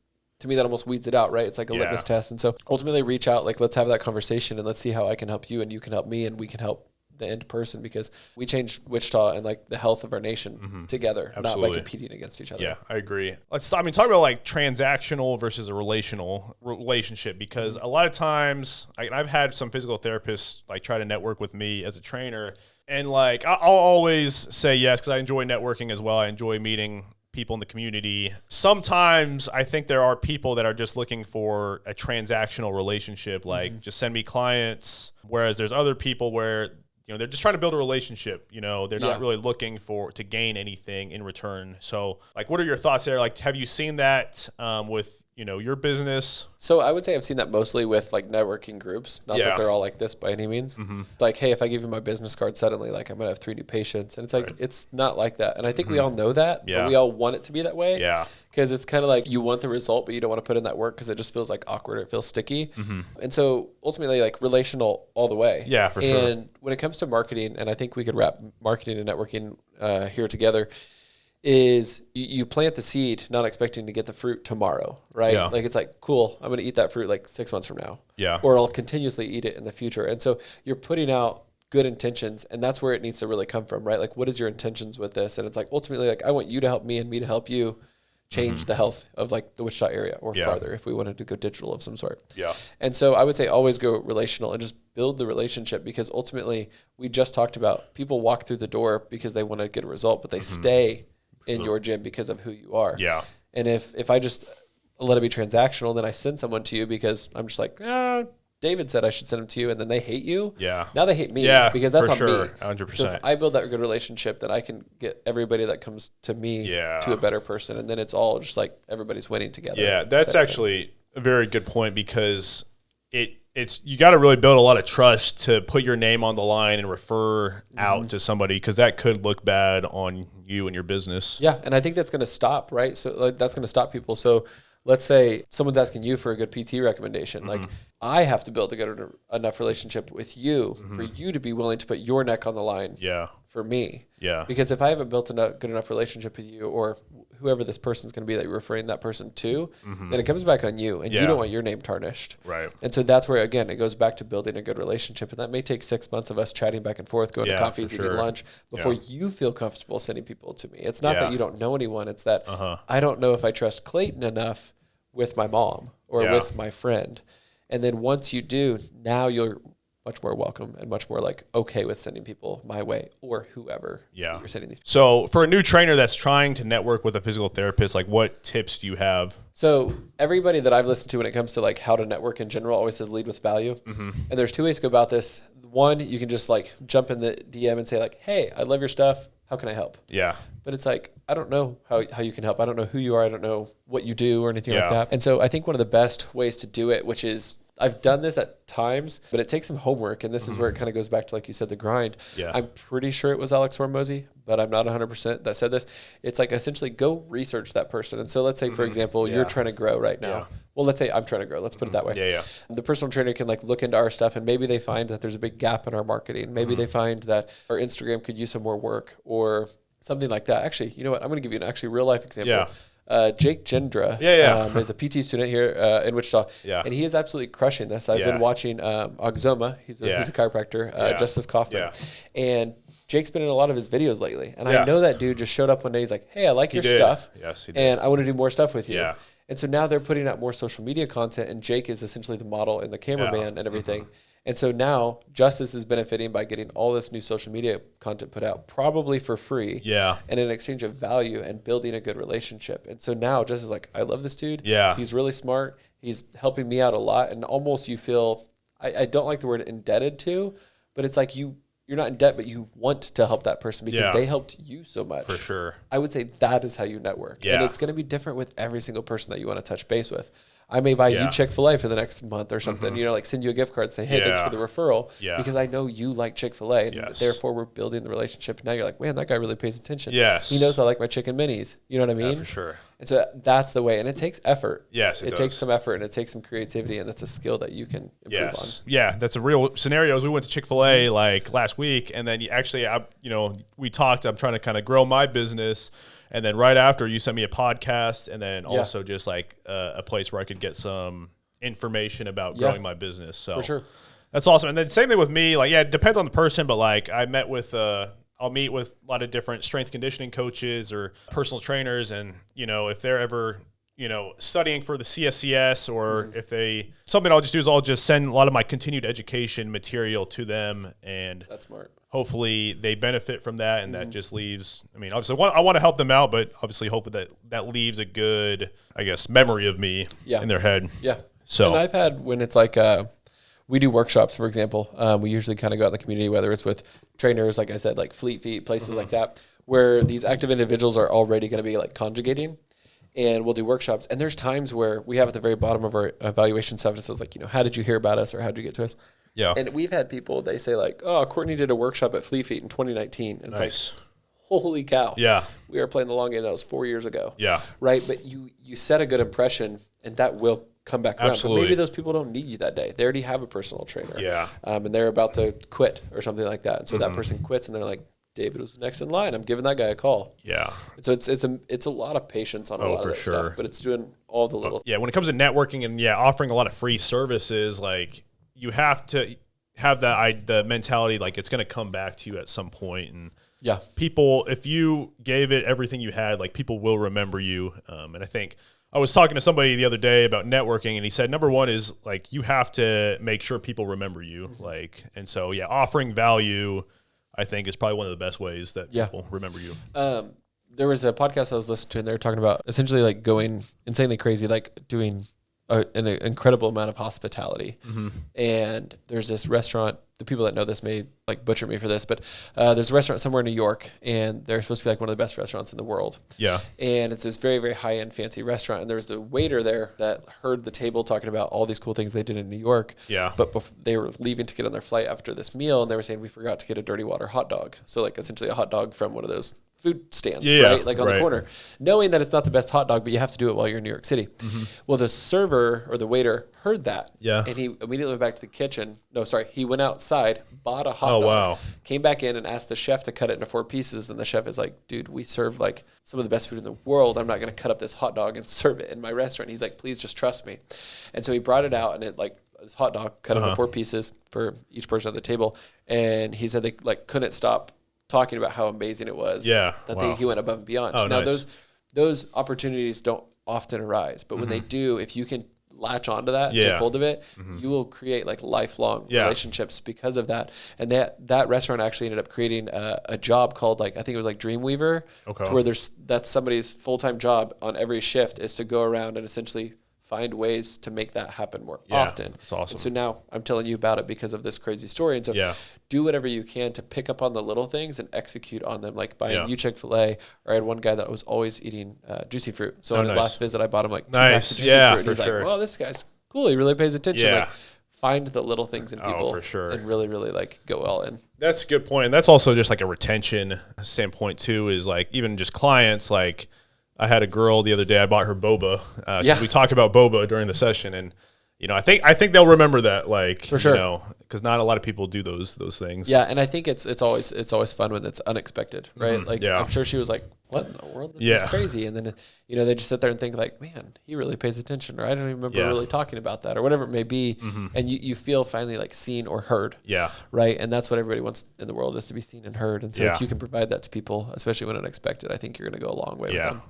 Speaker 2: to me, that almost weeds it out, right? It's like a litmus test. And so ultimately, reach out. Like, let's have that conversation and let's see how I can help you and you can help me and we can help the end person, because we change Wichita and like the health of our nation together, not by competing against each other.
Speaker 1: Yeah, I agree. Talk about like transactional versus a relational relationship, because a lot of times I've had some physical therapists like try to network with me as a trainer, and like I'll always say yes, because I enjoy networking as well. I enjoy meeting people in the community. Sometimes I think there are people that are just looking for a transactional relationship, like just send me clients, whereas there's other people where they're just trying to build a relationship. They're not really looking to gain anything in return. So, like, what are your thoughts there? Like, have you seen that with your business?
Speaker 2: So I would say I've seen that mostly with like networking groups. Not that they're all like this by any means. It's like, hey, if I give you my business card suddenly, like I'm going to have 3 new patients. And it's like, it's not like that. And I think we all know that, but we all want it to be that way.
Speaker 1: Yeah.
Speaker 2: Because it's kind of like you want the result, but you don't want to put in that work because it just feels like awkward. It feels sticky. And so ultimately, like relational all the way.
Speaker 1: Yeah, for sure.
Speaker 2: And when it comes to marketing, and I think we could wrap marketing and networking here together, is you plant the seed not expecting to get the fruit tomorrow, right?
Speaker 1: Yeah.
Speaker 2: Like it's like, cool, I'm going to eat that fruit like 6 months from now.
Speaker 1: Yeah.
Speaker 2: Or I'll continuously eat it in the future. And so you're putting out good intentions, and that's where it needs to really come from, right? Like, what is your intentions with this? And it's like, ultimately, like, I want you to help me and me to help you change the health of like the Wichita area or farther if we wanted to go digital of some sort.
Speaker 1: Yeah.
Speaker 2: And so I would say always go relational and just build the relationship, because ultimately we just talked about people walk through the door because they want to get a result, but they stay in your gym because of who you are.
Speaker 1: Yeah.
Speaker 2: And if I just let it be transactional, then I send someone to you because I'm just like, David said I should send them to you, and then they hate you.
Speaker 1: Yeah.
Speaker 2: Now they hate me because that's on me.
Speaker 1: 100%.
Speaker 2: So if I build that good relationship, then I can get everybody that comes to me to a better person, and then it's all just like everybody's winning together.
Speaker 1: Yeah, that's actually a very good point, because it's you got to really build a lot of trust to put your name on the line and refer out to somebody, because that could look bad on you and your business.
Speaker 2: Yeah, and I think that's going to stop, right? So like, that's going to stop people. So let's say someone's asking you for a good PT recommendation. Like, I have to build a good enough relationship with you for you to be willing to put your neck on the line for me.
Speaker 1: Yeah.
Speaker 2: Because if I haven't built a good enough relationship with you, or whoever this person's going to be that you're referring that person to, then it comes back on you, and you don't want your name tarnished.
Speaker 1: Right.
Speaker 2: And so that's where, again, it goes back to building a good relationship. And that may take 6 months of us chatting back and forth, going to coffees, eating lunch, before you feel comfortable sending people to me. It's not that you don't know anyone. It's that I don't know if I trust Clayton enough with my mom or with my friend. And then once you do, now you're much more welcome and much more like okay with sending people my way, or whoever you're sending these people.
Speaker 1: So for a new trainer that's trying to network with a physical therapist, like what tips do you have?
Speaker 2: So everybody that I've listened to when it comes to like how to network in general always says lead with value. And there's 2 ways to go about this. One, you can just like jump in the DM and say like, hey, I love your stuff. How can I help?
Speaker 1: Yeah.
Speaker 2: But it's like, I don't know how you can help. I don't know who you are. I don't know what you do or anything like that. And so I think one of the best ways to do it, which is, I've done this at times, but it takes some homework. And this is where it kind of goes back to, like you said, the grind.
Speaker 1: Yeah.
Speaker 2: I'm pretty sure it was Alex Hormozy, but I'm not 100% that said this. It's like essentially go research that person. And so let's say, for example, you're trying to grow right now. Yeah. Well, let's say I'm trying to grow. Let's put it that way.
Speaker 1: Yeah.
Speaker 2: The personal trainer can like look into our stuff, and maybe they find that there's a big gap in our marketing. Maybe they find that our Instagram could use some more work or something like that. Actually, you know what? I'm going to give you an actually real life example.
Speaker 1: Yeah.
Speaker 2: Jake Gendra is a PT student here in Wichita, and he is absolutely crushing this. I've been watching Oxoma. He's a chiropractor, Justice Kaufman, and Jake's been in a lot of his videos lately. And I know that dude just showed up one day. He's like, hey, I like your stuff,
Speaker 1: yes, he did.
Speaker 2: and I want to do more stuff with you.
Speaker 1: Yeah.
Speaker 2: And so now they're putting out more social media content, and Jake is essentially the model and the cameraman and everything. And so now Justice is benefiting by getting all this new social media content put out, probably for free.
Speaker 1: Yeah.
Speaker 2: And in exchange of value and building a good relationship. And so now Justice is like, I love this dude.
Speaker 1: Yeah.
Speaker 2: He's really smart. He's helping me out a lot. And almost you feel, I don't like the word indebted to, but it's like you're not in debt, but you want to help that person because they helped you so much.
Speaker 1: For sure.
Speaker 2: I would say that is how you network.
Speaker 1: Yeah.
Speaker 2: And it's going to be different with every single person that you want to touch base with. I may buy you Chick-fil-A for the next month or something, like send you a gift card, say, hey, thanks for the referral, because I know you like Chick-fil-A, and therefore we're building the relationship. Now you're like, man, that guy really pays attention.
Speaker 1: Yes.
Speaker 2: He knows I like my chicken minis. You know what I mean?
Speaker 1: Yeah, for sure.
Speaker 2: And so that's the way. And it takes effort.
Speaker 1: Yes, it does.
Speaker 2: takes some effort, and it takes some creativity, and that's a skill that you can improve on.
Speaker 1: Yeah, that's a real scenario. We went to Chick-fil-A like last week, and then we talked. I'm trying to kind of grow my business. And then right after, you sent me a podcast, and then also just like a place where I could get some information about growing my business. So
Speaker 2: for sure,
Speaker 1: that's awesome. And then same thing with me. Like, it depends on the person, but like I'll meet with a lot of different strength conditioning coaches or personal trainers, and if they're ever studying for the CSCS, or if I'll just send a lot of my continued education material to them, and
Speaker 2: that's smart.
Speaker 1: Hopefully they benefit from that, and that just leaves, obviously I want to help them out, but obviously hopefully that leaves a good, memory of me in their head.
Speaker 2: Yeah.
Speaker 1: So,
Speaker 2: and I've had, when it's like, we do workshops, for example, we usually kind of go out in the community, whether it's with trainers, like I said, like Fleet Feet, places like that, where these active individuals are already going to be like conjugating. and we'll do workshops. And there's times where we have at the very bottom of our evaluation stuff, it says like, how did you hear about us or how did you get to us?
Speaker 1: Yeah.
Speaker 2: And we've had people, they say like, oh, Courtney did a workshop at Flea Feet in 2019. And it's like, holy cow.
Speaker 1: Yeah.
Speaker 2: We were playing the long game. That was 4 years ago.
Speaker 1: Yeah.
Speaker 2: Right. But you set a good impression and that will come back around.
Speaker 1: Absolutely.
Speaker 2: But maybe those people don't need you that day. They already have a personal trainer.
Speaker 1: Yeah.
Speaker 2: And they're about to quit or something like that. And so that person quits and they're like, David was next in line. I'm giving that guy a call.
Speaker 1: Yeah.
Speaker 2: So it's a lot of patience on a lot of that stuff, but it's doing all the little.
Speaker 1: Yeah. When it comes to networking and offering a lot of free services, like you have to have the mentality, like it's going to come back to you at some point. And people, if you gave it everything you had, like people will remember you. And I think I was talking to somebody the other day about networking, and he said, number one is like, you have to make sure people remember you. Like, and so, offering value, I think, is probably one of the best ways that people remember you.
Speaker 2: There was a podcast I was listening to, and they were talking about essentially like going insanely crazy, like doing an incredible amount of hospitality. And there's this restaurant, the people that know this may like butcher me for this, but there's a restaurant somewhere in New York, and they're supposed to be like one of the best restaurants in the world. Yeah. And it's this very, very high-end fancy restaurant. And there was the waiter there that heard the table talking about all these cool things they did in New York. Yeah. But they were leaving to get on their flight after this meal, and they were saying, we forgot to get a dirty water hot dog. So like essentially a hot dog from one of those food stands, right? Like on the corner, knowing that it's not the best hot dog, but you have to do it while you're in New York City. Well, the server or the waiter heard that. Yeah. And he immediately went back to the kitchen. No, sorry. He went outside, bought a hot dog, came back in and asked the chef to cut it into 4 pieces. And the chef is like, dude, we serve like some of the best food in the world. I'm not going to cut up this hot dog and serve it in my restaurant. He's like, please just trust me. And so he brought it out, and it like this hot dog cut into 4 pieces for each person at the table. And he said they like couldn't stop talking about how amazing it was. Yeah. That he went above and beyond. Now those opportunities don't often arise, but when they do, if you can latch onto that and take hold of it, you will create like lifelong relationships because of that. And that restaurant actually ended up creating a job called like, I think it was like Dreamweaver, to where that's somebody's full-time job on every shift is to go around and essentially find ways to make that happen more often. That's awesome. And so now I'm telling you about it because of this crazy story. And so do whatever you can to pick up on the little things and execute on them, like buying you Chick-fil-A. Or I had one guy that was always eating juicy fruit. So on his last visit, I bought him like 2 packs of juicy fruit. And he's like, well, this guy's cool. He really pays attention. Like, find the little things in people and really, really like go all in.
Speaker 1: That's a good point. And that's also just like a retention standpoint too, is like even just clients, like I had a girl the other day, I bought her boba. We talk about boba during the session, and I think they'll remember that, like, for sure, because not a lot of people do those things. Yeah,
Speaker 2: and I think it's always fun when it's unexpected, right? Like, I'm sure she was like, "What in the world? This is crazy!" And then they just sit there and think like, "Man, he really pays attention," or "I don't even remember really talking about that," or whatever it may be. And you feel finally like seen or heard. Yeah, right. And that's what everybody wants in the world, is to be seen and heard. And so if you can provide that to people, especially when unexpected, I think you're going to go a long way with them.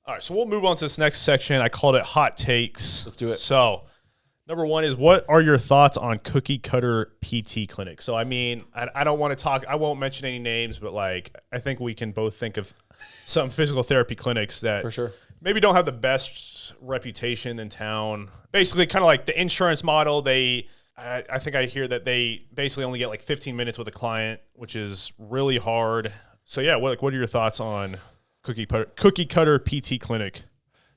Speaker 1: All right, so we'll move on to this next section. I called it Hot Takes.
Speaker 2: Let's do it.
Speaker 1: So, number one is, what are your thoughts on cookie cutter PT clinics? So, I mean, I don't want to talk, I won't mention any names, but like, I think we can both think of some physical therapy clinics that
Speaker 2: for sure
Speaker 1: maybe don't have the best reputation in town. Basically, kind of like the insurance model, I think I hear that they basically only get like 15 minutes with a client, which is really hard. So, yeah, what are your thoughts on cookie cutter PT clinic?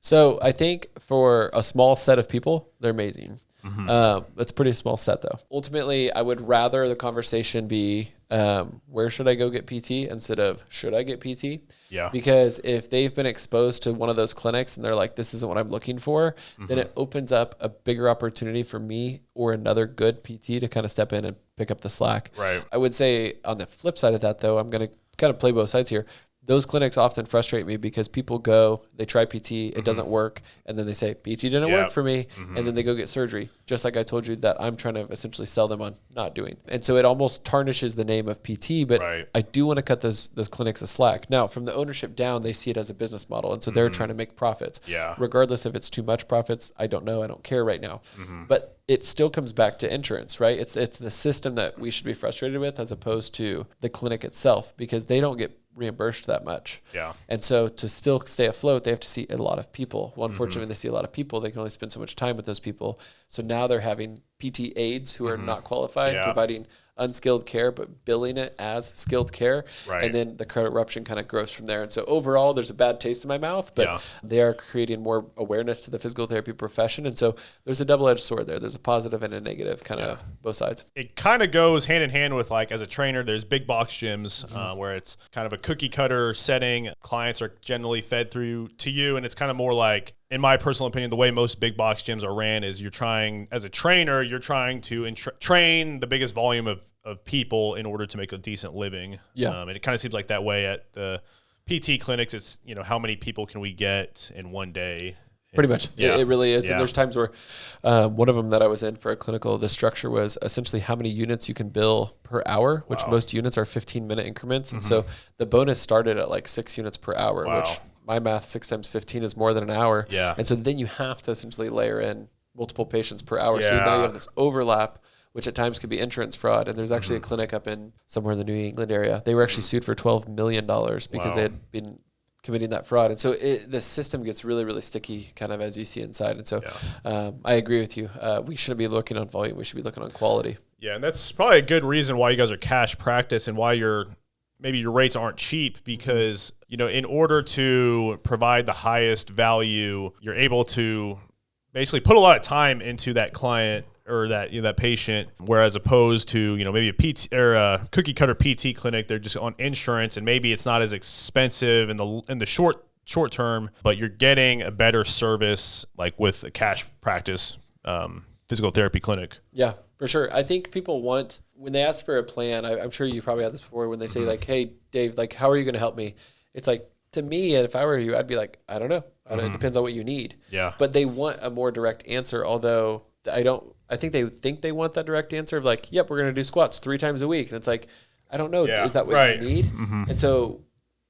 Speaker 2: So I think for a small set of people, they're amazing. It's a pretty small set though. Ultimately, I would rather the conversation be, where should I go get PT instead of should I get PT? Yeah. Because if they've been exposed to one of those clinics and they're like, this isn't what I'm looking for, then it opens up a bigger opportunity for me or another good PT to kind of step in and pick up the slack. Right. I would say on the flip side of that though, I'm going to kind of play both sides here. Those clinics often frustrate me because people go, they try PT, it doesn't work, and then they say, PT didn't work for me, and then they go get surgery, just like I told you that I'm trying to essentially sell them on not doing. And so it almost tarnishes the name of PT, but I do want to cut those clinics a slack. Now, from the ownership down, they see it as a business model, and so they're trying to make profits. Yeah. Regardless if it's too much profits, I don't know, I don't care right now. But it still comes back to insurance, right? It's the system that we should be frustrated with as opposed to the clinic itself, because they don't get reimbursed that much. Yeah. And so to still stay afloat, they have to see a lot of people. Well, unfortunately, when they see a lot of people, they can only spend so much time with those people. So now they're having PT aides who are not qualified, providing unskilled care, but billing it as skilled care.
Speaker 1: Right.
Speaker 2: And then the corruption kind of grows from there. And so overall, there's a bad taste in my mouth, but they are creating more awareness to the physical therapy profession. And so there's a double-edged sword there. There's a positive and a negative, kind of both sides.
Speaker 1: It kind of goes hand in hand with, like, as a trainer, there's big box gyms where it's kind of a cookie cutter setting. Clients are generally fed through to you, and it's kind of more like, in my personal opinion, the way most big box gyms are ran is you're trying, as a trainer, you're trying to train the biggest volume of people in order to make a decent living. Yeah. And it kind of seems like that way at the PT clinics. It's, how many people can we get in one day?
Speaker 2: Pretty much. Yeah. It really is. Yeah. And there's times where one of them that I was in for a clinical, the structure was essentially how many units you can bill per hour, which most units are 15-minute increments. And so the bonus started at like 6 units per hour, which my math, 6 times 15 is more than an hour. Yeah. And so then you have to essentially layer in multiple patients per hour. So now you have this overlap, which at times could be insurance fraud. And there's actually a clinic up in somewhere in the New England area. They were actually sued for $12 million because they had been committing that fraud. And so the system gets really, really sticky kind of as you see inside. And so I agree with you. We shouldn't be looking on volume. We should be looking on quality.
Speaker 1: Yeah, and that's probably a good reason why you guys are cash practice and why maybe your rates aren't cheap, because, in order to provide the highest value, you're able to basically put a lot of time into that client or that that patient, whereas opposed to maybe a PT or a cookie cutter PT clinic, they're just on insurance, and maybe it's not as expensive in the short term, but you're getting a better service like with a cash practice physical therapy clinic.
Speaker 2: Yeah, for sure. I think people want, when they ask for a plan, I'm sure you probably had this before, when they say like, hey Dave, like, how are you going to help me? It's like, to me, and if I were you, I'd be like, I don't know. It depends on what you need. Yeah. But they want a more direct answer, although I think they want that direct answer of like, yep, we're going to do squats 3 times a week. And it's like, I don't know. Yeah, is that what you need? And so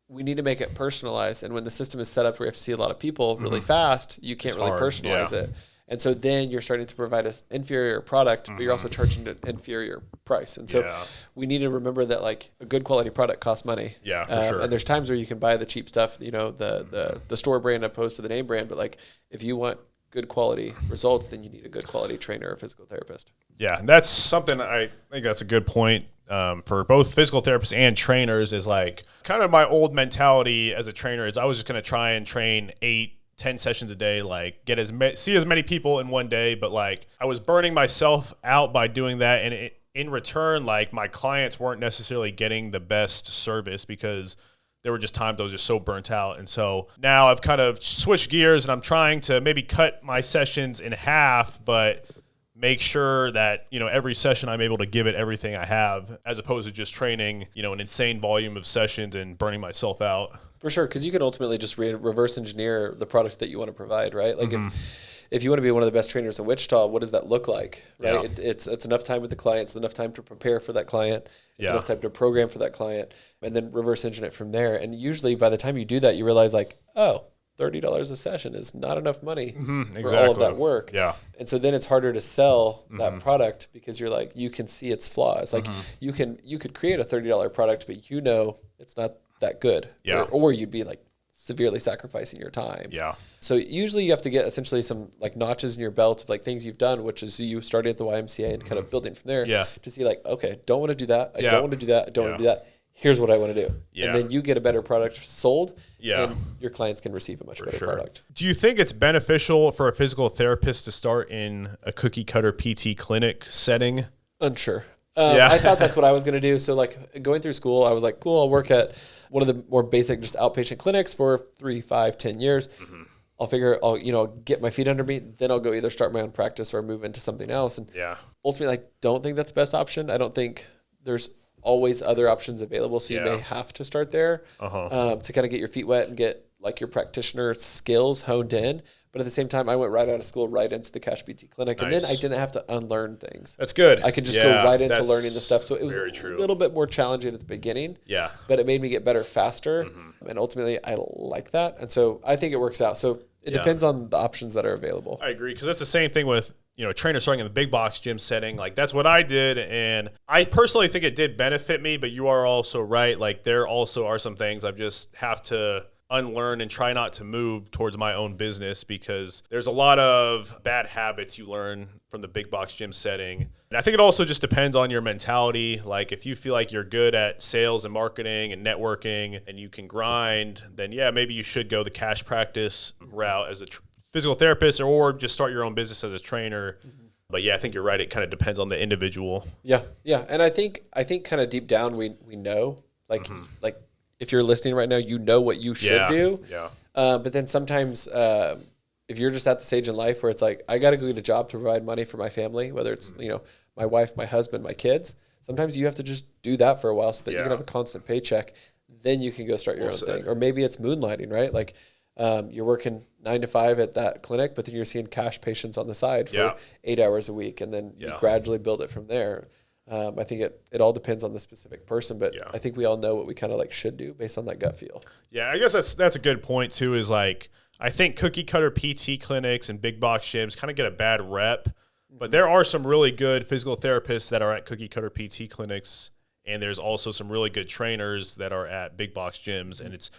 Speaker 2: we need to make it personalized. And when the system is set up where you have to see a lot of people really fast, you can't really personalize it. And so then you're starting to provide an inferior product, but you're also charging an inferior price. And so we need to remember that like a good quality product costs money.
Speaker 1: Yeah, for sure.
Speaker 2: And there's times where you can buy the cheap stuff, the store brand opposed to the name brand. But like if you want good quality results, then you need a good quality trainer or physical therapist.
Speaker 1: Yeah, and that's something I think that's a good point for both physical therapists and trainers, is like kind of my old mentality as a trainer is I was just going to try and train 8-10 sessions a day, like see as many people in one day, but like I was burning myself out by doing that, and in return, like my clients weren't necessarily getting the best service because there were just times I was just so burnt out. And so now I've kind of switched gears and I'm trying to maybe cut my sessions in half, but make sure that, every session I'm able to give it everything I have, as opposed to just training, an insane volume of sessions and burning myself out.
Speaker 2: For sure, because you can ultimately just reverse engineer the product that you want to provide, right? Like if you want to be one of the best trainers in Wichita, what does that look like, right? Yeah. It's enough time with the client, it's enough time to prepare for that client, it's enough time to program for that client, and then reverse engineer it from there. And usually by the time you do that, you realize like, oh, $30 a session is not enough money for all of that work. Yeah. And so then it's harder to sell that product because you're like, you can see its flaws. Like you could create a $30 product, but it's not that good. Yeah. Or you'd be like severely sacrificing your time. Yeah. So usually you have to get essentially some like notches in your belt of like things you've done, which is you started at the YMCA and kind of building from there to see like, okay, don't want to do that. I don't want to do that. I don't want to do that. Here's what I want to do. Yeah. And then you get a better product sold and your clients can receive a much better product.
Speaker 1: Do you think it's beneficial for a physical therapist to start in a cookie cutter PT clinic setting?
Speaker 2: Unsure. I thought that's what I was going to do. So like going through school, I was like, cool, I'll work at one of the more basic just outpatient clinics for 3, 5, 10 years. I'll get my feet under me. Then I'll go either start my own practice or move into something else. And ultimately, I don't think that's the best option. I don't think there's always other options available. So you may have to start there to kind of get your feet wet and get like your practitioner skills honed in. But at the same time, I went right out of school, right into the Cash PT clinic. Nice. And then I didn't have to unlearn things.
Speaker 1: That's good.
Speaker 2: I could just go right into learning the stuff. So it was a little bit more challenging at the beginning. Yeah. But it made me get better faster. And ultimately, I like that. And so I think it works out. So it depends on the options that are available.
Speaker 1: I agree. Because that's the same thing with, a trainer starting in the big box gym setting. Like that's what I did. And I personally think it did benefit me, but you are also right. Like there also are some things I just have to unlearn and try not to move towards my own business, because there's a lot of bad habits you learn from the big box gym setting. And I think it also just depends on your mentality. Like if you feel like you're good at sales and marketing and networking and you can grind, then yeah, maybe you should go the cash practice route as a physical therapist, or just start your own business as a trainer. But yeah, I think you're right. It kind of depends on the individual.
Speaker 2: Yeah. And I think kind of deep down we know, like if you're listening right now, you know what you should do.
Speaker 1: Yeah.
Speaker 2: But then sometimes if you're just at the stage in life where it's like, I got to go get a job to provide money for my family, whether it's, my wife, my husband, my kids, sometimes you have to just do that for a while so that you can have a constant paycheck. Then you can go start your own thing. Or maybe it's moonlighting, right? Like you're working 9 to 5 at that clinic, but then you're seeing cash patients on the side for 8 hours a week. And then you gradually build it from there. I think it all depends on the specific person, but I think we all know what we kind of like should do based on that gut feel.
Speaker 1: Yeah, I guess that's a good point too, is like, I think cookie cutter PT clinics and big box gyms kind of get a bad rep, but there are some really good physical therapists that are at cookie cutter PT clinics. And there's also some really good trainers that are at big box gyms. And it's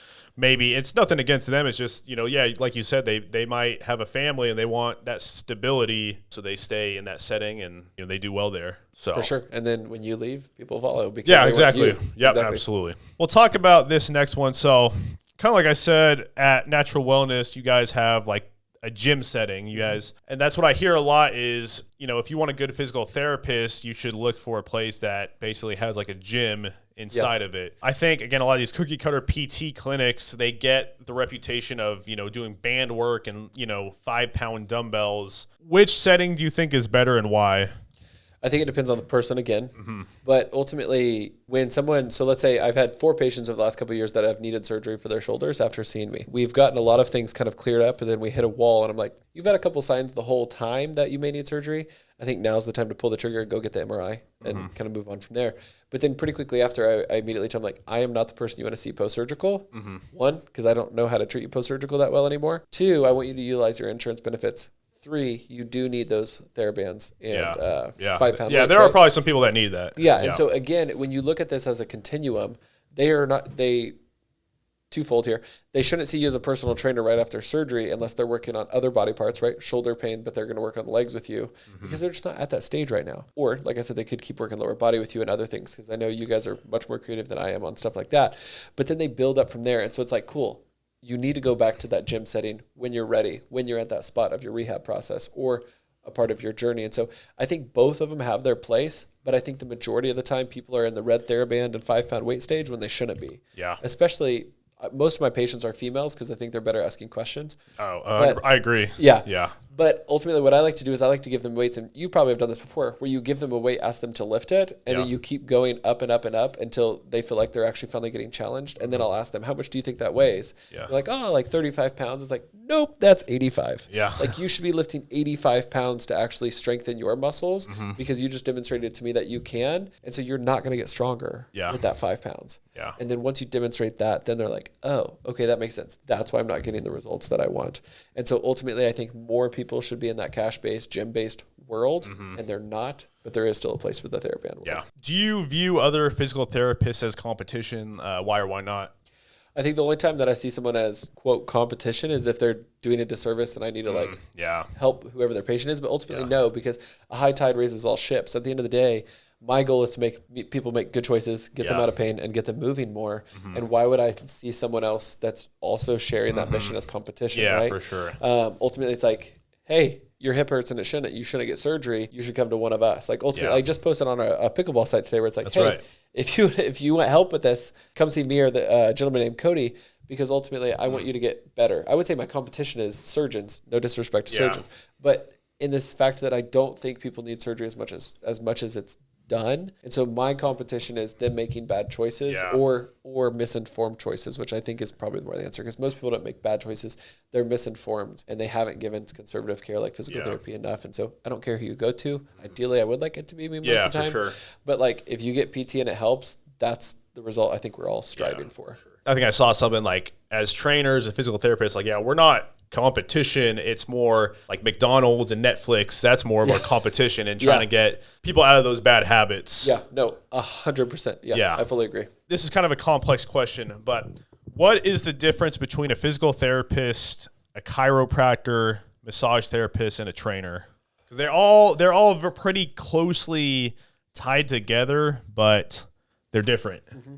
Speaker 1: nothing against them. It's just, like you said, they might have a family and they want that stability. So they stay in that setting and they do well there. So
Speaker 2: for sure. And then when you leave, people follow because
Speaker 1: they exactly. Want you. Yep, exactly. Absolutely. We'll talk about this next one. So kind of like I said, at Natural Wellness, you guys have like a gym setting, you guys. And that's what I hear a lot is, if you want a good physical therapist, you should look for a place that basically has like a gym inside of it. I think, again, a lot of these cookie cutter PT clinics, they get the reputation of, doing band work and, 5-pound dumbbells. Which setting do you think is better and why?
Speaker 2: I think it depends on the person again, but ultimately so let's say I've had 4 patients over the last couple of years that have needed surgery for their shoulders after seeing me. We've gotten a lot of things kind of cleared up, and then we hit a wall and I'm like, you've had a couple signs the whole time that you may need surgery. I think now's the time to pull the trigger and go get the MRI and kind of move on from there. But then pretty quickly after, I immediately tell them, like, I am not the person you want to see post-surgical. 1, because I don't know how to treat you post-surgical that well anymore. 2, I want you to utilize your insurance benefits. 3, you do need those TheraBands and 5-pound.
Speaker 1: Yeah, there are probably some people that need that.
Speaker 2: Yeah, and so again, when you look at this as a continuum, twofold here. They shouldn't see you as a personal trainer right after surgery unless they're working on other body parts, right? Shoulder pain, but they're going to work on the legs with you because they're just not at that stage right now. Or, like I said, they could keep working lower body with you and other things because I know you guys are much more creative than I am on stuff like that. But then they build up from there, and so it's like, cool. You need to go back to that gym setting when you're ready, when you're at that spot of your rehab process or a part of your journey. And so I think both of them have their place, but I think the majority of the time people are in the red TheraBand and 5-pound weight stage when they shouldn't be.
Speaker 1: Yeah.
Speaker 2: Especially most of my patients are females because I think they're better asking questions.
Speaker 1: I agree.
Speaker 2: Yeah.
Speaker 1: Yeah.
Speaker 2: But ultimately what I like to do is I like to give them weights, and you probably have done this before, where you give them a weight, ask them to lift it, and then you keep going up and up and up until they feel like they're actually finally getting challenged. And then I'll ask them, how much do you think that weighs?
Speaker 1: Yeah.
Speaker 2: They're like, like 35 pounds. It's like, nope, that's 85.
Speaker 1: Yeah.
Speaker 2: Like you should be lifting 85 pounds to actually strengthen your muscles because you just demonstrated to me that you can. And so you're not going to get stronger with that 5 pounds.
Speaker 1: Yeah.
Speaker 2: And then once you demonstrate that, then they're like, oh, okay, that makes sense. That's why I'm not getting the results that I want. And so ultimately, I think more people should be in that cash-based, gym-based world, and they're not, but there is still a place for the TheraBand world.
Speaker 1: Yeah. Do you view other physical therapists as competition? Why or why not?
Speaker 2: I think the only time that I see someone as, quote, competition is if they're doing a disservice and I need to help whoever their patient is. But ultimately, no, because a high tide raises all ships. At the end of the day, my goal is to make people make good choices, get them out of pain, and get them moving more. And why would I see someone else that's also sharing that mission as competition, right?
Speaker 1: Yeah, for sure.
Speaker 2: Ultimately, it's like, hey, your hip hurts and you shouldn't get surgery. You should come to one of us. Like ultimately, I just posted on a pickleball site today where it's like, if you want help with this, come see me or the gentleman named Cody, because ultimately I want you to get better. I would say my competition is surgeons. No disrespect to surgeons, but in this fact that I don't think people need surgery as much as it's done. And so my competition is them making bad choices or misinformed choices, which I think is probably more the answer, because most people don't make bad choices. They're misinformed and they haven't given conservative care like physical therapy enough. And so I don't care who you go to. Ideally, I would like it to be me most of the time. For sure. But like if you get PT and it helps, that's the result I think we're all striving for. Sure.
Speaker 1: I think I saw something like, as trainers and physical therapists, like, we're not competition. It's more like McDonald's and Netflix. That's more of our competition and trying to get people out of those bad habits.
Speaker 2: Yeah, no, 100%. Yeah, I fully agree.
Speaker 1: This is kind of a complex question, but What is the difference between a physical therapist, a chiropractor, massage therapist, and a trainer? Because they're all pretty closely tied together, but they're different.
Speaker 2: Mm-hmm.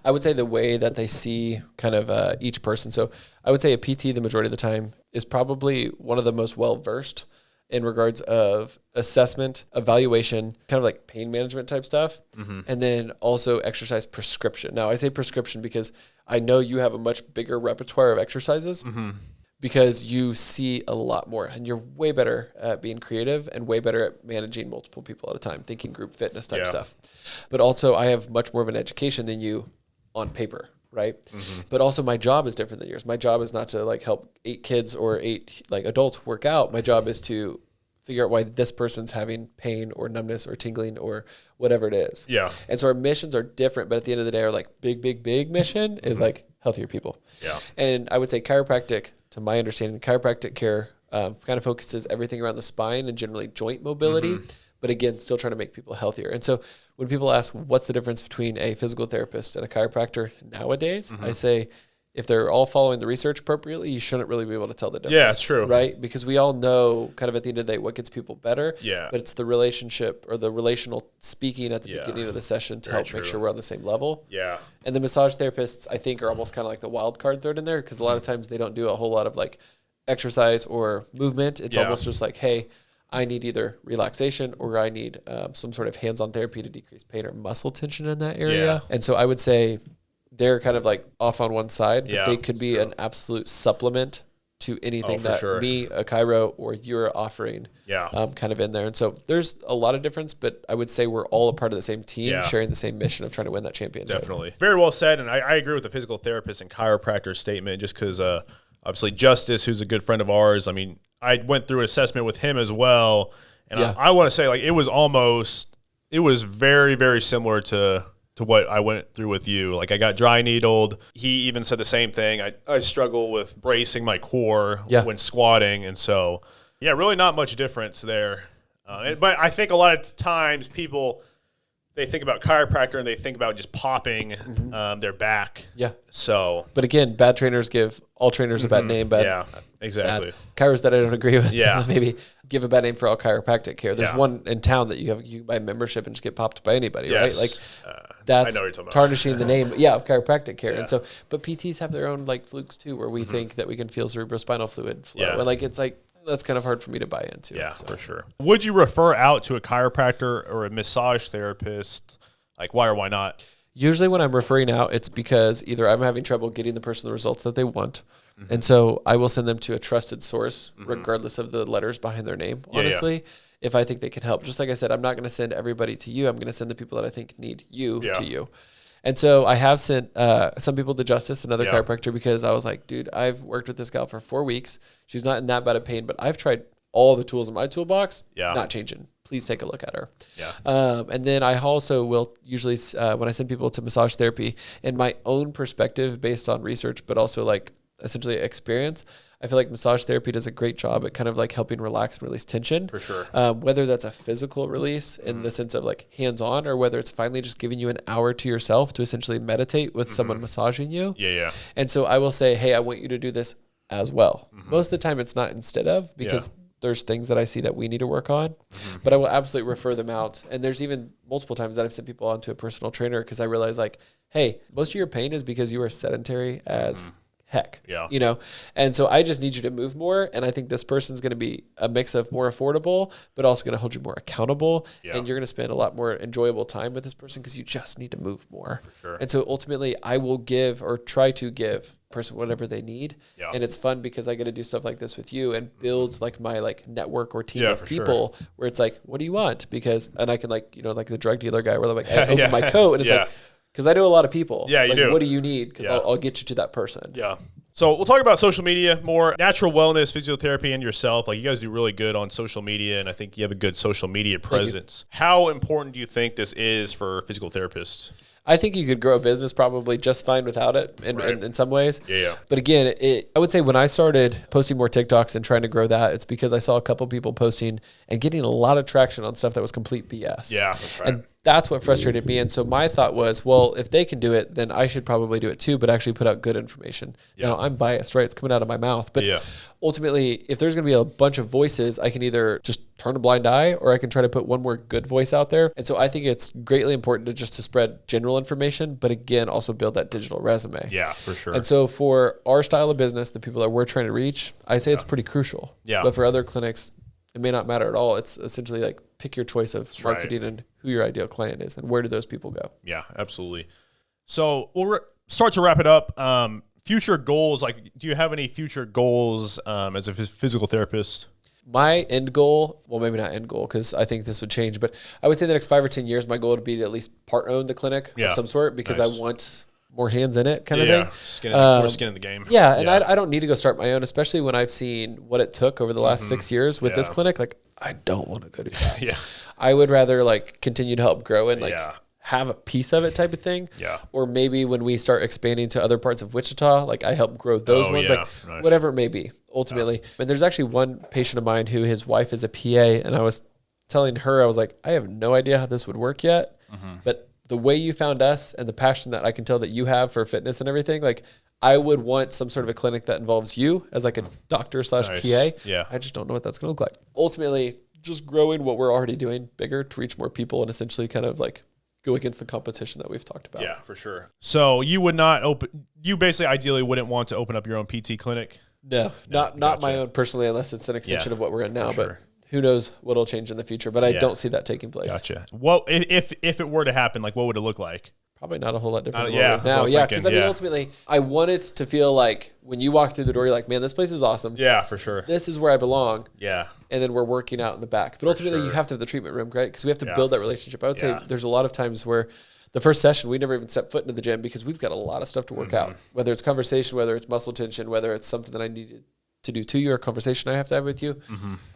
Speaker 2: I would say the way that they see kind of each person. So I would say a PT, the majority of the time, is probably one of the most well-versed in regards of assessment, evaluation, kind of like pain management type stuff, and then also exercise prescription. Now, I say prescription because I know you have a much bigger repertoire of exercises because you see a lot more, and you're way better at being creative and way better at managing multiple people at a time, thinking group fitness type stuff. But also, I have much more of an education than you on paper. Right. But also my job is different than yours. My job is not to like help 8 kids or 8 like adults work out. My job is to figure out why this person's having pain or numbness or tingling or whatever it is. Yeah. And so our missions are different, but at the end of the day, our like big mission is like healthier people. Yeah. And I would say chiropractic, to my understanding, chiropractic care kind of focuses everything around the spine and generally joint mobility. But again, still trying to make people healthier. And so when people ask what's the difference between a physical therapist and a chiropractor nowadays, I say if they're all following the research appropriately, you shouldn't really be able to tell the difference. Yeah, it's true. Right? Because we all know kind of at the end of the day what gets people better. Yeah. But it's the relationship or the relational speaking at the beginning of the session to help make sure we're on the same level. Yeah. And the massage therapists, I think, are almost kind of like the wild card third in there because a lot of times they don't do a whole lot of like exercise or movement. It's almost just like, hey, I need either relaxation or I need some sort of hands-on therapy to decrease pain or muscle tension in that area. Yeah. And so I would say they're kind of like off on one side, but they could be an absolute supplement to anything that me, a chiro, or you're offering kind of in there. And so there's a lot of difference, but I would say we're all a part of the same team, sharing the same mission of trying to win that championship.
Speaker 1: Definitely. Very well said. And I agree with the physical therapist and chiropractor statement just because obviously Justice, who's a good friend of ours, I mean, I went through an assessment with him as well. And I want to say like it was very, very similar to what I went through with you. Like I got dry needled. He even said the same thing. I struggle with bracing my core when squatting. And so, really not much difference there. But I think a lot of times people, they think about chiropractor and they think about just popping their back. Yeah. So,
Speaker 2: but again, bad trainers give all trainers a bad name.
Speaker 1: Exactly.
Speaker 2: Chiros that I don't agree with. Yeah. Maybe give a bad name for all chiropractic care. There's one in town that you buy membership and just get popped by anybody, right? Like that's tarnishing the name, of chiropractic care. Yeah. And so, but PTs have their own like flukes too, where we think that we can feel cerebrospinal fluid flow. And like, it's like, that's kind of hard for me to buy into.
Speaker 1: Yeah, for sure. Would you refer out to a chiropractor or a massage therapist? Like why or why not?
Speaker 2: Usually when I'm referring out, it's because either I'm having trouble getting the person the results that they want. And so I will send them to a trusted source, regardless of the letters behind their name, honestly, if I think they can help. Just like I said, I'm not going to send everybody to you. I'm going to send the people that I think need you to you. And so I have sent some people to Justice, another chiropractor, because I was like, dude, I've worked with this gal for 4 weeks. She's not in that bad of pain, but I've tried all the tools in my toolbox, not changing. Please take a look at her. Yeah. And then I also will usually, when I send people to massage therapy, in my own perspective, based on research, but also like essentially experience, I feel like massage therapy does a great job at kind of like helping relax and release tension. For sure. Whether that's a physical release in the sense of like hands-on, or whether it's finally just giving you an hour to yourself to essentially meditate with someone massaging you. Yeah. And so I will say, hey, I want you to do this as well. Most of the time it's not instead of, because there's things that I see that we need to work on, but I will absolutely refer them out. And there's even multiple times that I've sent people on to a personal trainer because I realize like, hey, most of your pain is because you are sedentary as heck, you know? And so I just need you to move more. And I think this person's going to be a mix of more affordable, but also going to hold you more accountable. And you're going to spend a lot more enjoyable time with this person because you just need to move more. For sure. And so ultimately I will give or try to give person whatever they need. And it's fun because I get to do stuff like this with you and build like my like network or team of people where it's like, what do you want? Because, and I can like, you know, like the drug dealer guy where I'm like, I open my coat and it's like, because I know a lot of people. Yeah, you like, do. What do you need? Because I'll get you to that person.
Speaker 1: Yeah. So we'll talk about social media more. Natural Wellness Physiotherapy and yourself. Like you guys do really good on social media, and I think you have a good social media presence. How important do you think this is for physical therapists?
Speaker 2: I think you could grow a business probably just fine without it in some ways. Yeah. But again, I would say when I started posting more TikToks and trying to grow that, it's because I saw a couple people posting and getting a lot of traction on stuff that was complete BS. Yeah, that's right. And that's what frustrated me. And so my thought was, well, if they can do it, then I should probably do it too, but actually put out good information. Yeah. Now, I'm biased, right? It's coming out of my mouth. But ultimately, if there's going to be a bunch of voices, I can either just turn a blind eye, or I can try to put one more good voice out there. And so I think it's greatly important to spread general information, but again, also build that digital resume.
Speaker 1: Yeah, for sure.
Speaker 2: And so for our style of business, the people that we're trying to reach, I say it's pretty crucial. Yeah. But for other clinics, it may not matter at all. It's essentially like pick your choice of marketing and who your ideal client is and where do those people go.
Speaker 1: Yeah, absolutely. So we'll start to wrap it up. Future goals, like do you have any future goals as a physical therapist?
Speaker 2: My end goal, well, maybe not end goal because I think this would change, but I would say the next 5 or 10 years, my goal would be to at least part own the clinic of some sort because I want more hands in it kind of thing.
Speaker 1: More skin in the game.
Speaker 2: Yeah, and I don't need to go start my own, especially when I've seen what it took over the last 6 years with this clinic. Like, I don't want to go do that. I would rather like continue to help grow and like have a piece of it type of thing. Yeah. Or maybe when we start expanding to other parts of Wichita, like I help grow those ones, like whatever it may be ultimately. And there's actually one patient of mine who his wife is a PA, and I was telling her, I was like, I have no idea how this would work yet, but the way you found us and the passion that I can tell that you have for fitness and everything, like I would want some sort of a clinic that involves you as like a doctor / PA. Yeah. I just don't know what that's going to look like. Ultimately, just growing what we're already doing bigger to reach more people and essentially kind of like go against the competition that we've talked about.
Speaker 1: Yeah, for sure. So you would not you basically ideally wouldn't want to open up your own PT clinic?
Speaker 2: No, not my own personally, unless it's an extension of what we're in now, but who knows what'll change in the future, but I don't see that taking place.
Speaker 1: Gotcha. Well, if it were to happen, like what would it look like?
Speaker 2: Probably not a whole lot different than what now. Yeah, because I mean, ultimately, I want it to feel like when you walk through the door, you're like, man, this place is awesome.
Speaker 1: Yeah, for sure.
Speaker 2: This is where I belong.
Speaker 1: Yeah.
Speaker 2: And then we're working out in the back. But ultimately, you have to have the treatment room, right? Because we have to build that relationship. I would say there's a lot of times where the first session, we never even step foot into the gym because we've got a lot of stuff to work out, whether it's conversation, whether it's muscle tension, whether it's something that I needed to do to you or a conversation I have to have with you.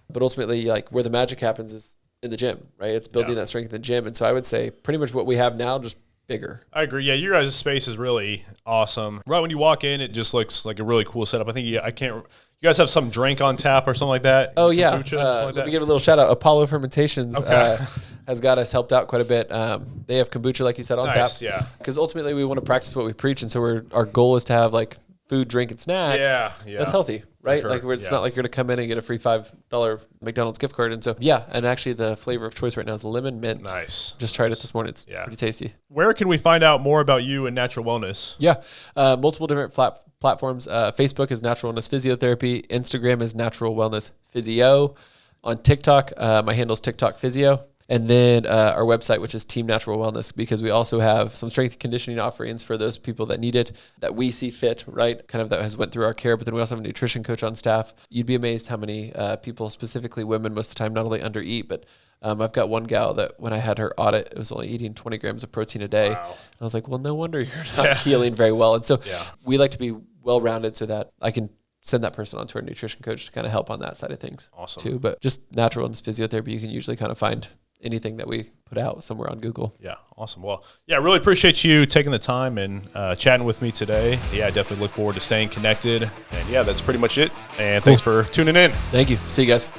Speaker 2: But ultimately, like where the magic happens is in the gym, right? It's building that strength in the gym. And so I would say pretty much what we have now, just bigger.
Speaker 1: I agree. Yeah, your guys' space is really awesome. Right when you walk in, it just looks like a really cool setup. I think you guys have some drink on tap or something like that?
Speaker 2: Oh, yeah. Let me give a little shout out. Apollo Fermentations has got us helped out quite a bit. They have kombucha, like you said, on tap. Yeah. Because ultimately we want to practice what we preach. And so our goal is to have like food, drink, and snacks. Yeah. That's healthy, right? Sure. Like it's not like you're going to come in and get a free $5 McDonald's gift card. And so, and actually the flavor of choice right now is lemon mint. Nice. Just tried it this morning. It's pretty tasty.
Speaker 1: Where can we find out more about you and Natural Wellness?
Speaker 2: Yeah. Multiple different platforms. Facebook is Natural Wellness Physiotherapy. Instagram is Natural Wellness Physio. On TikTok, my handle is TikTok Physio. And then our website, which is Team Natural Wellness, because we also have some strength and conditioning offerings for those people that need it, that we see fit, right? Kind of that has went through our care. But then we also have a nutrition coach on staff. You'd be amazed how many people, specifically women, most of the time not only undereat, but I've got one gal that when I had her audit, it was only eating 20 grams of protein a day. Wow. And I was like, well, no wonder you're not healing very well. And so we like to be well-rounded so that I can send that person on to our nutrition coach to kind of help on that side of things too. But just Natural Wellness Physiotherapy, you can usually kind of find anything that we put out somewhere on Google.
Speaker 1: Yeah. Awesome. Well, really appreciate you taking the time and chatting with me today. Yeah, I definitely look forward to staying connected. And that's pretty much it. And thanks for tuning in.
Speaker 2: Thank you. See you guys.